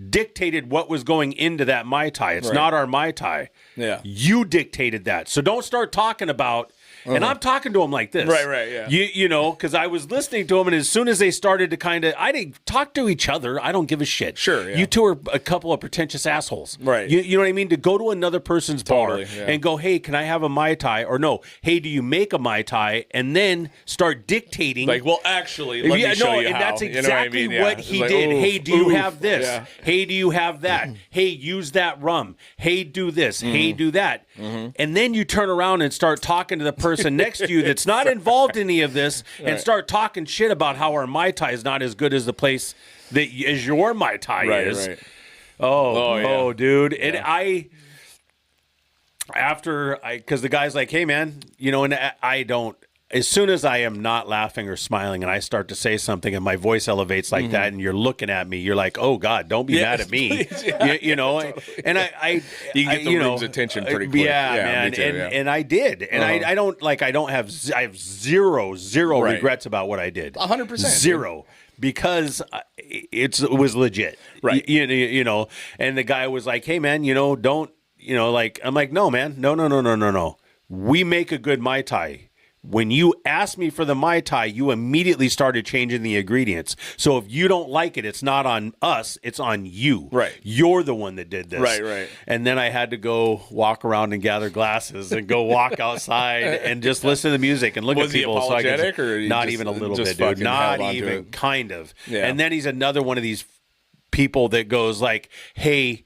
dictated what was going into that Mai Tai. It's not our Mai Tai. Yeah. You dictated that. So don't start talking about, and I'm talking to him like this. Right, yeah. You know, because I was listening to him, and as soon as they started to kind of, I didn't talk to each other. I don't give a shit. Sure, yeah. You two are a couple of pretentious assholes. Right. You know what I mean? To go to another person's Totally, bar yeah. and go, hey, can I have a Mai Tai? Or no, hey, do you make a Mai Tai? And then start dictating. Like, well, actually, let me show you and how. that's You know what I exactly mean? Yeah. what It's he like, did. oof, Hey, do you oof. have this? Yeah. Hey, do you have that? Hey, use that rum. Hey, do this. Mm-hmm. Hey, do that. And then you turn around and start talking to the person next to you that's not involved in any of this and start talking shit about how our Mai Tai is not as good as the place that as your Mai Tai is. Right. Oh, yeah. dude. And because the guy's like, hey, man, you know, and I don't, as soon as I am not laughing or smiling and I start to say something and my voice elevates like that and you're looking at me, you're like, oh, God, don't be mad at me. Please, yeah, you know, and I You can get the room's attention pretty quick. Yeah, man. Me too, and I did. And I have zero Right. regrets about what I did. 100%. Zero. Because it was legit. Right. You know, and the guy was like, hey, man, you know, don't, you know, like, I'm like, no, man, no. We make a good Mai Tai. When you asked me for the Mai Tai, you immediately started changing the ingredients. So if you don't like it, it's not on us, it's on you. Right. You're the one that did this. Right. And then I had to go walk around and gather glasses and go walk outside and just listen to the music and look Was at he people. apologetic, or he not just- even a little just bit, dude. fucking Not held on to even it? kind of. Yeah. And then he's another one of these people that goes like, hey,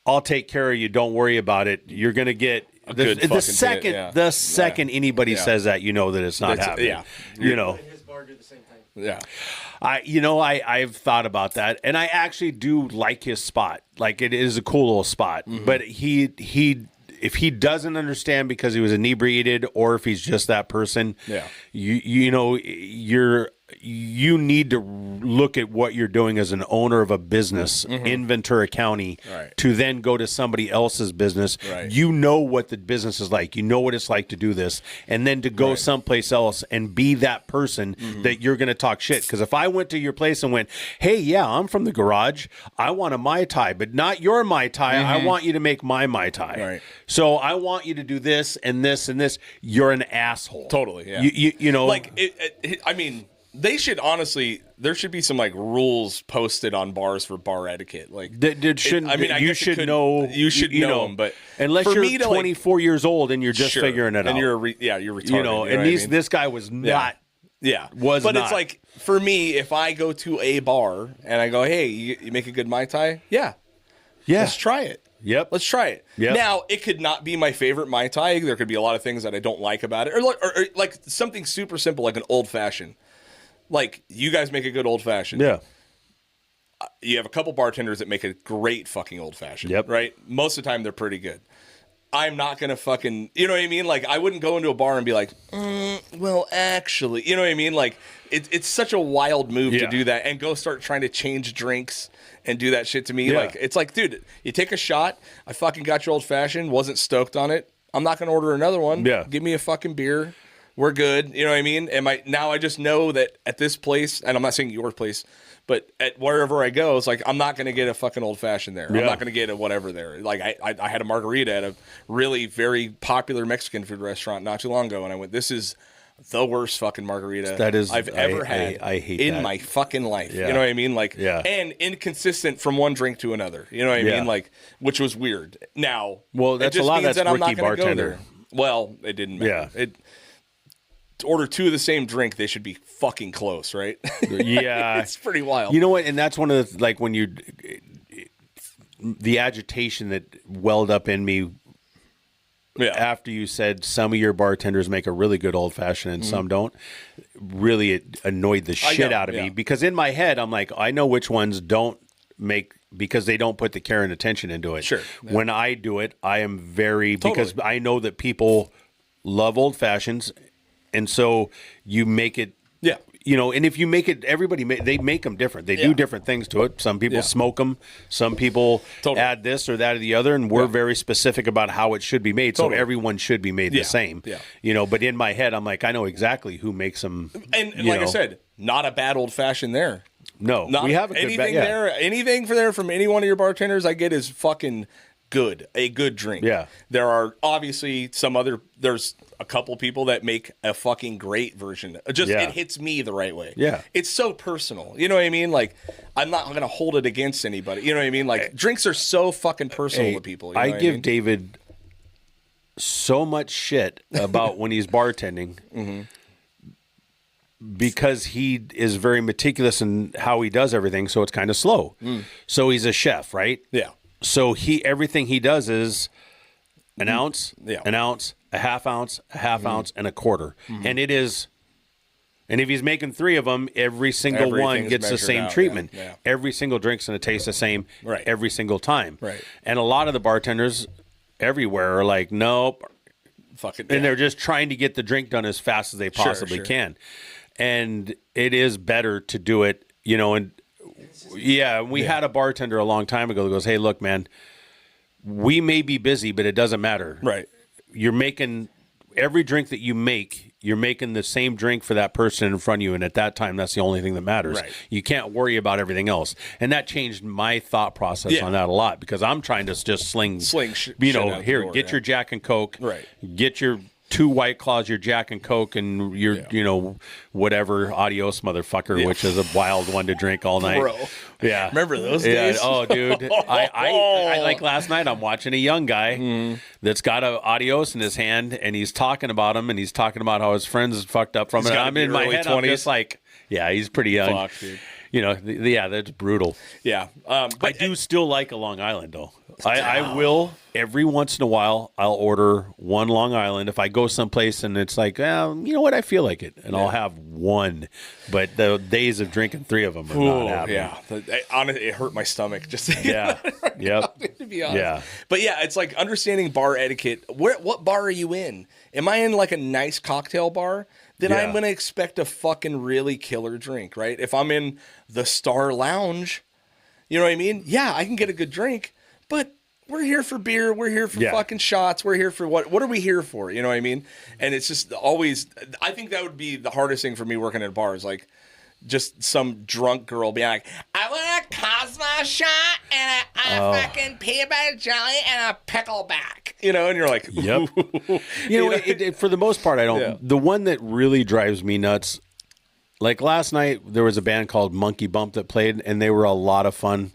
I'll take care of you. Don't worry about it. You're going to get good the fucking second yeah. the second anybody Yeah. says that, you know that it's not That's- happening. yeah. You know. In his bar, do the same thing. Yeah. I've thought about that, and I actually do like his spot. Like, it is a cool little spot. Mm-hmm. But if he doesn't understand because he was inebriated, or if he's just that person, Yeah. you need to look at what you're doing as an owner of a business in Ventura County Right. to then go to somebody else's business. Right. You know what the business is like. You know what it's like to do this. And then to go someplace else and be that person that you're going to talk shit. Because if I went to your place and went, hey, yeah, I'm from the garage. I want a Mai Tai, but not your Mai Tai. I want you to make my Mai Tai. Right. So I want you to do this and this and this. You're an asshole. Totally, yeah. You know. Like, I mean, they should honestly, there should be some like rules posted on bars for bar etiquette. Like, That shouldn't. I mean, I you guess it should could- know. You should know them, but unless for you're me to, like, 24 years old and you're just sure, figuring it out, and you're retarded. you know. what And I mean? this guy was not. Yeah, was but not. it's like, for me, if I go to a bar and I go, hey, you make a good Mai Tai? Yeah, let's try it. Yep. Let's try it. Yep. Now, it could not be my favorite Mai Tai. There could be a lot of things that I don't like about it, or like something super simple, like an old fashioned. Like, you guys make a good old fashioned. Yeah. You have a couple bartenders that make a great fucking old fashioned. Yep. Right? Most of the time, they're pretty good. I'm not going to fucking, you know what I mean? Like, I wouldn't go into a bar and be like, well, actually, you know what I mean? Like, it's such a wild move to Yeah. do that and go start trying to change drinks and do that shit to me. Yeah. Like, it's like, dude, you take a shot. I fucking got your old fashioned, wasn't stoked on it. I'm not going to order another one. Yeah. Give me a fucking beer. We're good. You know what I mean? Now I just know that at this place, and I'm not saying your place, but at wherever I go, it's like, I'm not going to get a fucking old fashioned there. Yeah. I'm not going to get a whatever there. Like, I had a margarita at a really very popular Mexican food restaurant not too long ago, and I went, this is the worst fucking margarita That is- I've ever had I hate in that. my fucking life. Yeah. You know what I mean? Like, Yeah. and inconsistent from one drink to another. You know what I Yeah. mean? Like, which was weird. Now, Well, it that's just a lot of means that's that I'm not rookie gonna go bartender. there. Well, it didn't matter. Yeah. To order two of the same drink, they should be fucking close, right? Yeah. It's pretty wild. You know what? And that's one of the, like, when the agitation that welled up in me yeah. after you said some of your bartenders make a really good old fashioned and some don't, really it annoyed the shit know, out of yeah. me, because in my head I'm like, I know which ones don't make, because they don't put the care and attention into it. Sure. Yeah. When I do it, I am very, because Totally. I know that people love old fashions, and so you make it. Yeah. You know, and if you make it, they make them different. They Yeah. do different things to it. Some people Yeah. smoke them. Some people Totally. add this or that or the other, and we're Yeah. very specific about how it should be made. Totally. So everyone should be made Yeah. the same. Yeah. You know, but in my head, I'm like, I know exactly who makes them. And you like I know. said, not a bad old fashioned there. No, Not we have a good anything yeah. there. Anything for there from any one of your bartenders I get is fucking a good drink. Yeah. There are obviously there's a couple people that make a fucking great version. It hits me the right way. Yeah. It's so personal. You know what I mean? Like, I'm not going to hold it against anybody. You know what I mean? Like, drinks are so fucking personal to people. You know I what give mean? David so much shit about when he's bartending because he is very meticulous in how he does everything, so it's kind of slow. So he's a chef, right? Yeah. So everything he does is an ounce, Yeah. an ounce, a half ounce, and a quarter. And it is, and if he's making 3 of them, every single one Everything's gets the measured same out, treatment. yeah. Every single drink's going to taste the same Right. every single time. Right. And a lot of the bartenders everywhere are like, nope. Fucking, And they're just trying to get the drink done as fast as they possibly sure. can. And it is better to do it, you know, and yeah, we had a bartender a long time ago that goes, hey, look, man, we may be busy, but it doesn't matter. Right. You're making every drink that you make, you're making the same drink for that person in front of you. And at that time, that's the only thing that matters. Right. You can't worry about everything else. And that changed my thought process on that a lot because I'm trying to just sling shit here, out the door, get your Jack and Coke. Right. Get your 2 White Claws, your Jack and Coke, and your, you know, whatever, adios, motherfucker, which is a wild one to drink all night. Bro. Yeah. Remember those days? Oh, dude. I like last night, I'm watching a young guy that's got a adios in his hand, and he's talking about him, and he's talking about how his friends fucked up from He's it. gotta I'm be in my early head, 20s. I'm just like, yeah, he's pretty young. Fuck, dude. You know, that's brutal. Yeah. I But do still like a Long Island, though. I will, every once in a while, I'll order one Long Island. If I go someplace and it's like, well, you know what, I feel like it. And I'll have one. But the days of drinking 3 of them are not happening. Yeah. Honestly, it hurt my stomach just to Yeah. Yep. to be honest. Yeah. But yeah, it's like understanding bar etiquette. What bar are you in? Am I in like a nice cocktail bar? Then Yeah. I'm going to expect a fucking really killer drink, right? If I'm in the Star Lounge, you know what I mean? Yeah, I can get a good drink, but we're here for beer. We're here for fucking shots. We're here for what? What are we here for? You know what I mean? And it's just always, I think that would be the hardest thing for me working at bars. Like, just some drunk girl being like, I want a Cosmo shot and a fucking peanut butter jelly and a pickleback. You know, and you're like, Yep. You know, for the most part, I don't. Yeah. The one that really drives me nuts, like last night, there was a band called Monkey Bump that played, and they were a lot of fun.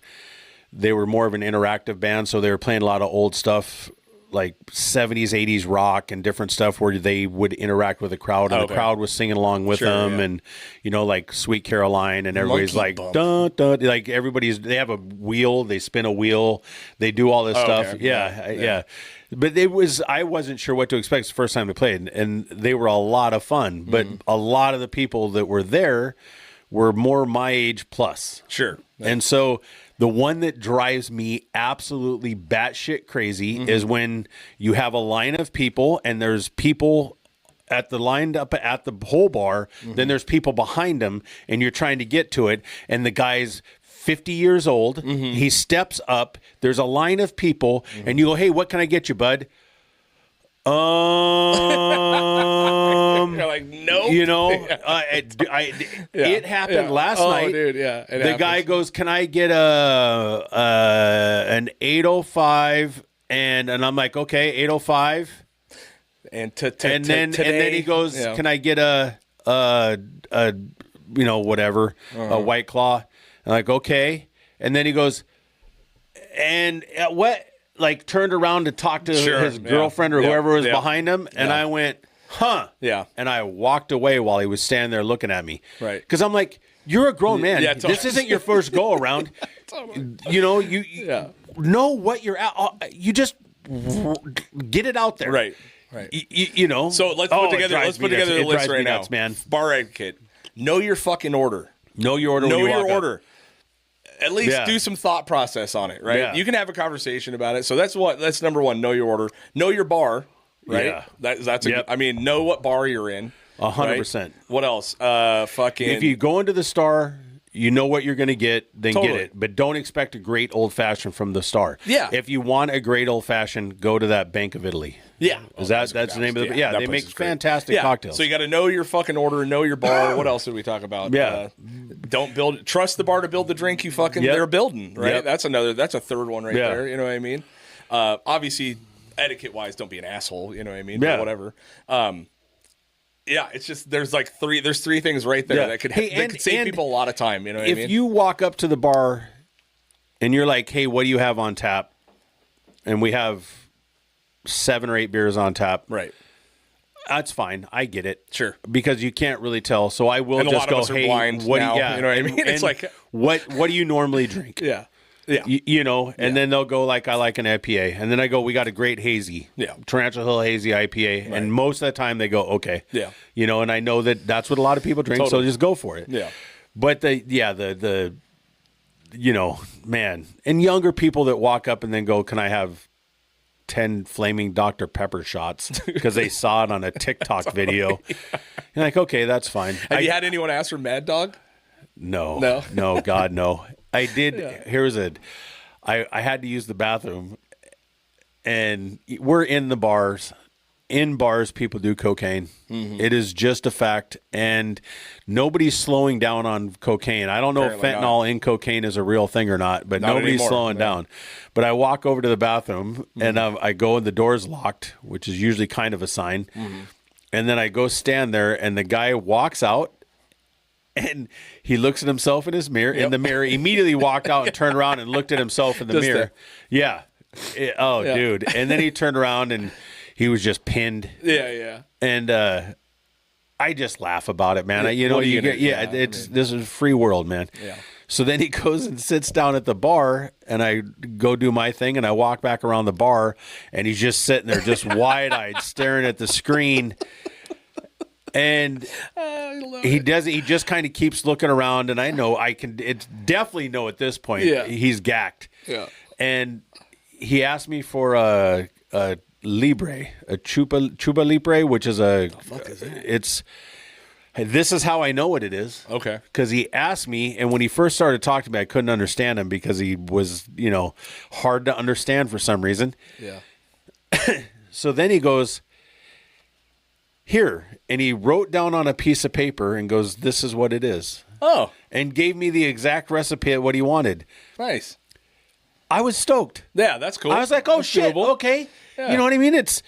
They were more of an interactive band, so they were playing a lot of old stuff, like 70s, 80s rock and different stuff where they would interact with the crowd, and the crowd was singing along with them, and, you know, like Sweet Caroline, and everybody's Monkey like, Bump. dun, dun, like they have a wheel, they spin a wheel, they do all this stuff. okay. Yeah. But I wasn't sure what to expect the first time they played, and they were a lot of fun, but a lot of the people that were there were more my age plus. Sure. And so the one that drives me absolutely batshit crazy is when you have a line of people and there's people lined up at the whole bar, then there's people behind them and you're trying to get to it, and the guy's 50 years old, he steps up, there's a line of people, and you go, hey, what can I get you, bud? You're like, nope. You know, it happened last night. Dude, yeah. The guy goes, can I get an 805? And I'm like, okay, 805. And then he goes, can I get a you know, whatever, a White Claw? I'm like, okay. And then he goes, and what? Like turned around to talk to his girlfriend or whoever was behind him, and I went, huh? Yeah. And I walked away while he was standing there looking at me. Right. Because I'm like, you're a grown man. Yeah, this isn't your first go around. You know, you know what you're at. You just get it out there. Right. You know. So let's put together the list right now. Nuts, man. Bar etiquette. Know your fucking order. Know your order. Know when you your walk up. order. At least do some thought process on it, right? Yeah. You can have a conversation about it. So that's number one. Know your order. Know your bar, right? Yeah. That's I mean, know what bar you're in. 100%. What else? Fucking. If you go into the Star, you know what you're going to get, then Totally. get it. But don't expect a great old fashioned from the Star. Yeah. If you want a great old fashioned, go to that Bank of Italy. Yeah. That's the name of the. Yeah, that they place make is great. fantastic cocktails. So you got to know your fucking order, know your bar. What else did we talk about? Yeah. Don't trust the bar to build the drink you fucking they're building, right? Yep. That's a third one right there. You know what I mean? Obviously, etiquette-wise, don't be an asshole. You know what I mean? Yeah. But whatever. Yeah, it's just there's three things right there that could save people a lot of time. You know what I mean? If you walk up to the bar and you're like, "Hey, what do you have on tap?" and we have 7 or 8 beers on tap, right? That's fine. I get it. Sure. Because you can't really tell. So I will And a just lot go, of us are "Hey, blind what now, do you, yeah, you know what I mean? It's like what do you normally drink?" Yeah. Yeah. You know, and then they'll go like, "I like an IPA," and then I go, "We got a great hazy, Tarantula Hill hazy IPA," and most of the time they go, "Okay, yeah," you know, and I know that's what a lot of people drink, so just go for it, yeah. But the you know, man, and younger people that walk up and then go, "Can I have 10 flaming Dr. Pepper shots?" because they saw it on a TikTok video. You're like, okay, that's fine. Have you had anyone ask for Mad Dog? No, No? God, no. I did. Yeah. I had to use the bathroom, and we're in the bars. In bars, people do cocaine. Mm-hmm. It is just a fact, and nobody's slowing down on cocaine. I don't know if fentanyl in cocaine is a real thing or not, but nobody's anymore, slowing down. But I walk over to the bathroom, and I go, and the door's locked, which is usually kind of a sign. Mm-hmm. And then I go stand there, and the guy walks out. And he looks at himself in his mirror. In the mirror, immediately walked out and turned around and looked at himself in the mirror. Yeah. Dude. And then he turned around and he was just pinned. Yeah. And I just laugh about it, man. This is a free world, man. Yeah. So then he goes and sits down at the bar, and I go do my thing, and I walk back around the bar, and he's just sitting there, just wide-eyed, staring at the screen. And he just kind of keeps looking around, and I know it's definitely know at this point he's gacked. Yeah. And he asked me for a Libre, a Chupa Libre, which is this is how I know what it is. Okay. Because he asked me, and when he first started talking to me, I couldn't understand him because he was, hard to understand for some reason. Yeah. So then he goes, "Here," and he wrote down on a piece of paper and goes, "This is what it is." Oh. And gave me the exact recipe of what he wanted. Nice. I was stoked. Yeah, that's cool. I was like, "Oh, that's shit, doable. okay." Yeah. You know what I mean? It's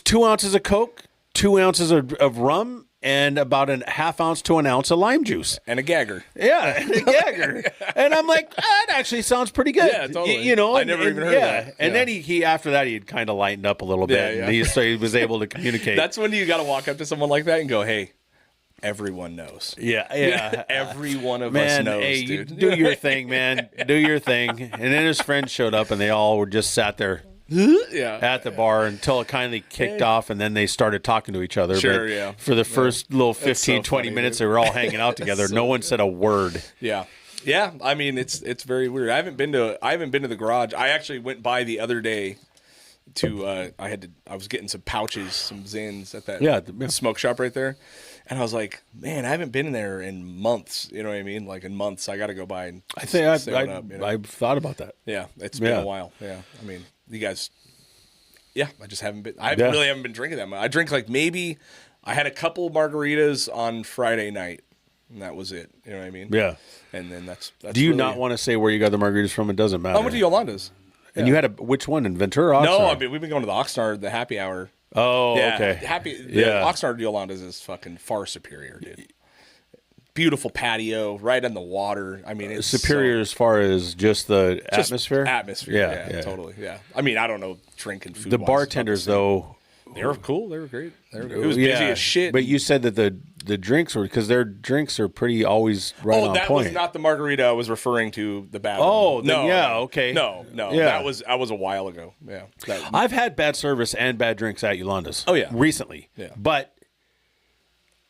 2 ounces of Coke, 2 ounces of rum, and about a half ounce to an ounce of lime juice. And a gagger. Yeah, and a gagger. And I'm like, that actually sounds pretty good. Yeah, totally. I never even heard of that. And then he after that, he had kind of lightened up a little bit. Yeah. And so he was able to communicate. That's when you got to walk up to someone like that and go, "Hey, everyone knows." Yeah. Every one of man, us knows, hey, dude. You do your thing, man. Do your thing. And then his friends showed up, and they all were just sat there at the bar until it kindly kicked off, and then they started talking to each other. Sure, but for the first little 15, 20 minutes, they were all hanging out together. No one said a word. Yeah. Yeah, I mean it's very weird. I haven't been to the garage. I actually went by the other day to I was getting some pouches, some Zins at that smoke shop right there. And I was like, man, I haven't been in there in months. You know what I mean? Like in months, I got to go by and I've thought about that. Yeah, it's been a while. Yeah, I mean, you guys. Yeah, I just haven't been. Really haven't been drinking that much. I drink like maybe I had a couple margaritas on Friday night, and that was it. You know what I mean? Yeah. And then that's Do you really not want to say where you got the margaritas from? It doesn't matter. I went to Yolanda's. And you had which one in Ventura? Oxnard? No, I mean, we've been going to the Oxnard, the happy hour. Oh, yeah, okay. Oxnard Yolanda's is fucking far superior, dude. Beautiful patio, right on the water. I mean, it's superior as far as just the atmosphere. Atmosphere, yeah, totally. Yeah, I mean, I don't know drinking food. The bartenders, though, they were cool. They were great. It was busy as shit. But you said that the drinks were because their drinks are pretty always right on point. Oh, that was not the margarita I was referring to. The bad. Oh, one. No, yeah, okay. No, yeah. that was a while ago. Yeah, I've had bad service and bad drinks at Yolanda's. Oh yeah, recently. Yeah, but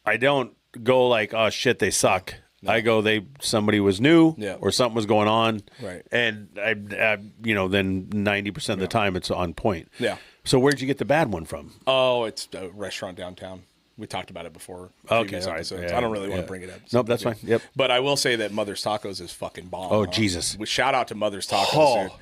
I don't go like, oh shit, they suck. No. I go, somebody was new, or something was going on, right? And I then 90% of the time it's on point. Yeah. So where'd you get the bad one from? Oh, it's a restaurant downtown. We talked about it before. Okay, sorry. Yeah, I don't really want to bring it up. Nope, that's fine. Yep. But I will say that Mother's Tacos is fucking bomb. Oh, Jesus. Shout out to Mother's Tacos, dude.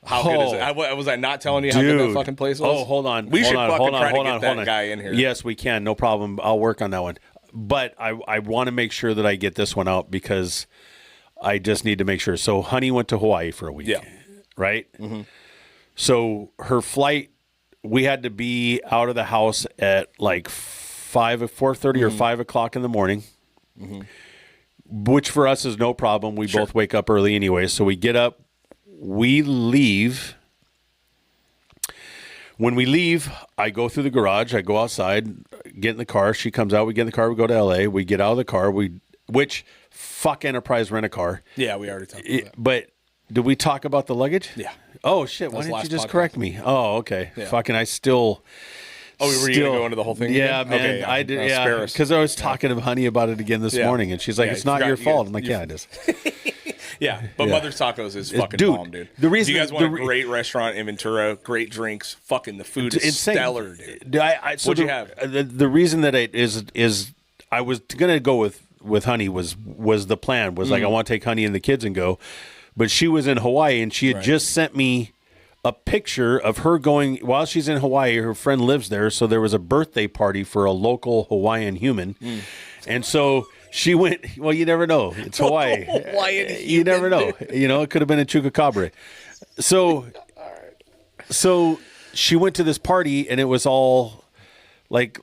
How good is it? Was I not telling you how good that fucking place was? Oh, hold on. We should hold get that guy in here. Yes, we can. No problem. I'll work on that one. But I want to make sure that I get this one out because I just need to make sure. So Honey went to Hawaii for a week. Yeah. Right? Mm-hmm. So her flight, we had to be out of the house at like 4:30 or 5 o'clock in the morning, which for us is no problem. We both wake up early anyway. So we get up, we leave. When we leave, I go through the garage. I go outside, get in the car. She comes out. We get in the car. We go to L.A. We get out of the car. Which fuck Enterprise rent a car. Yeah, we already talked about that. But did we talk about the luggage? Yeah. Oh, shit. Why didn't you just correct me? Oh, okay. Yeah. Fucking I still... Oh, were you going to go into the whole thing? Yeah, again? man. Okay, I did. No, Yeah, spare us. because I was talking to Honey about it again this morning, and she's like, Yeah, "It's you not forgot- your you fault." got- I'm like, you- "Yeah, it is." Yeah, but Mother's Tacos is fucking Dude, bomb, dude. the reason- if you guys want the a great restaurant in Ventura, great drinks, fucking the food is Insane. stellar, dude. So What'd you have? The reason that it is I was gonna go with Honey was the plan was like I want to take Honey and the kids and go, but she was in Hawaii and she had just sent me a picture of her going while she's in Hawaii. Her friend lives there, so there was a birthday party for a local Hawaiian human, and so. She went, well, you never know. It's Hawaii. You never know. You know, it could have been a Chupacabra. So she went to this party, and it was all like,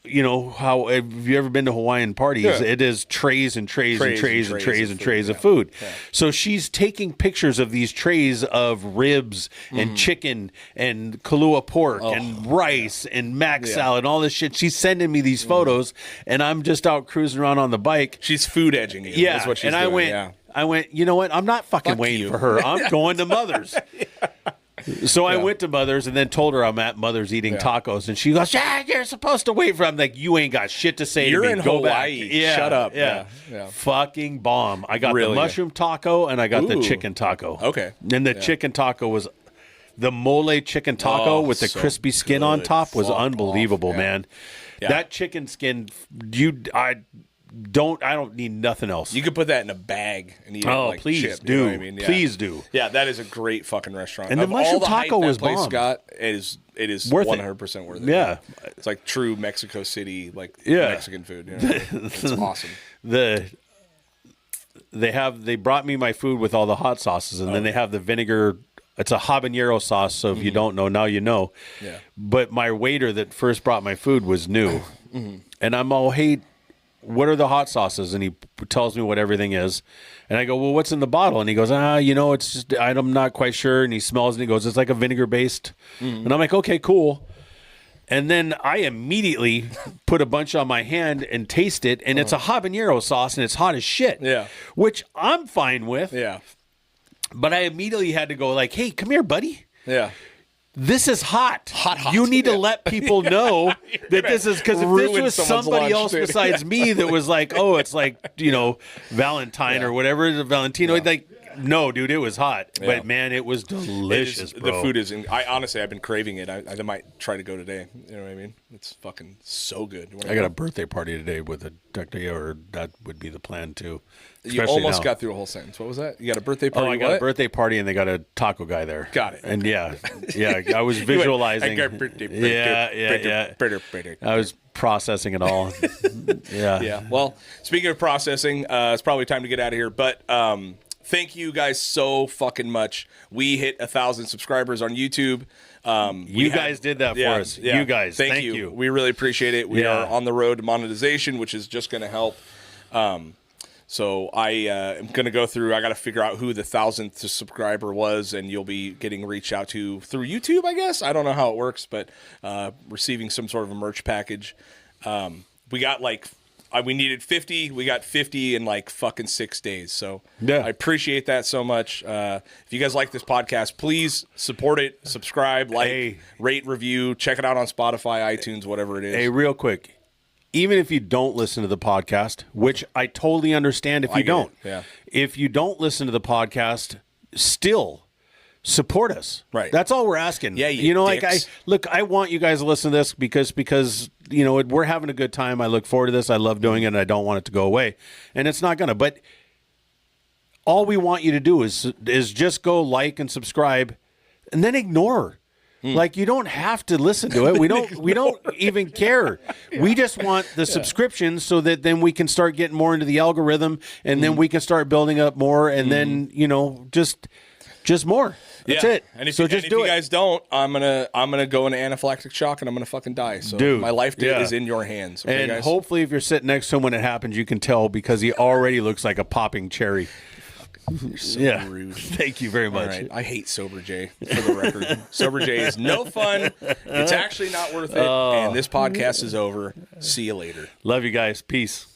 you know, how have you ever been to Hawaiian parties? Yeah. It is trays and trays and trays and trays and trays of food. food. So she's taking pictures of these trays of ribs and chicken and Kahlua pork and rice and mac salad and all this shit. She's sending me these photos, and I'm just out cruising around on the bike. She's food edging you. Yeah, That's what she's and doing. I went, you know what? I'm not fucking Fuck waiting you. for her. I'm going to Mother's. So I went to Mother's and then told her I'm at Mother's eating tacos, and she goes, "Yeah, you're supposed to wait for." I'm like, "You ain't got shit to say You're to me. in Go Hawaii. back." Yeah, Shut up. Yeah. Yeah. Fucking bomb. I got Really the good. mushroom taco and I got the Ooh. chicken taco. Okay. And the chicken taco was the mole chicken taco with the so crispy skin on good. top was Fuck unbelievable, off. Yeah. man. Yeah. That chicken skin, I don't need nothing else. You could put that in a bag and eat it Oh, like please chip, do. You know what I mean? Yeah. Please do. Yeah, that is a great fucking restaurant. And the Of mushroom all the hype taco that was place bomb. got, it is Worth it. 100% worth it. Yeah. It's like true Mexico City, like Yeah. Mexican food. You know? It's awesome. They brought me my food with all the hot sauces, and then they have the vinegar. It's a habanero sauce, so if you don't know, now you know. Yeah. But my waiter that first brought my food was new, and I'm all, "Hey, what are the hot sauces?" And he tells me what everything is, and I go, "Well, what's in the bottle?" And he goes, it's just I'm not quite sure. And he smells, and he goes, "It's like a vinegar based," and I'm like, "Okay, cool." And then I immediately put a bunch on my hand and taste it, and it's a habanero sauce, and it's hot as shit. Yeah. Which I'm fine with. Yeah. But I immediately had to go like, "Hey, come here, buddy. Yeah. This is hot. Hot. You need to let people know that this is," because if this ruin was someone's somebody lunch, else dude. besides me that was like, "Oh, it's like, Valentine or whatever, Valentino," like, no, dude, it was hot. Yeah. But man, it was delicious, bro. The food is. I honestly, I've been craving it. I might try to go today. You know what I mean? It's fucking so good. I got a birthday party today with a doctor, or that would be the plan too. You Especially almost now. got through a whole sentence. What was that? You got a birthday Oh, party? I got a birthday party, and they got a taco guy there. Got it. And yeah, I was visualizing. I got birthday. Yeah. I was processing it all. Yeah. Yeah. Well, speaking of processing, it's probably time to get out of here. But thank you guys so fucking much. We hit 1,000 subscribers on YouTube. You guys did that for us. Yeah. You guys. Thank you. We really appreciate it. We are on the road to monetization, which is just going to help. So I am going to go through. I got to figure out who the 1,000th subscriber was, and you'll be getting reached out to through YouTube, I guess. I don't know how it works, but receiving some sort of a merch package. We got we needed 50. We got 50 in like fucking 6 days. So I appreciate that so much. If you guys like this podcast, please support it, subscribe, rate, review, check it out on Spotify, iTunes, whatever it is. Hey, real quick. Even if you don't listen to the podcast, which I totally understand if you don't. Yeah. If you don't listen to the podcast, still support us. Right. That's all we're asking. Yeah, you dicks. I want you guys to listen to this because we're having a good time. I look forward to this. I love doing it, and I don't want it to go away. And it's not gonna. But all we want you to do is just go like and subscribe, and then ignore. Like, you don't have to listen to it. We don't even care. We just want the subscriptions so that then we can start getting more into the algorithm, and then we can start building up more, and then just more. That's it. And if, so you, just and do if it. you guys don't, I'm gonna go into anaphylactic shock and I'm gonna fucking die. So Dude, my life yeah. is in your hands. Okay, And guys? hopefully, if you're sitting next to him when it happens, you can tell because he already looks like a popping cherry. You're so Yeah. rude. Thank you very much. All right. I hate Sober J, for the record. Sober J is no fun. It's actually not worth it. And this podcast is over. See you later. Love you guys. Peace.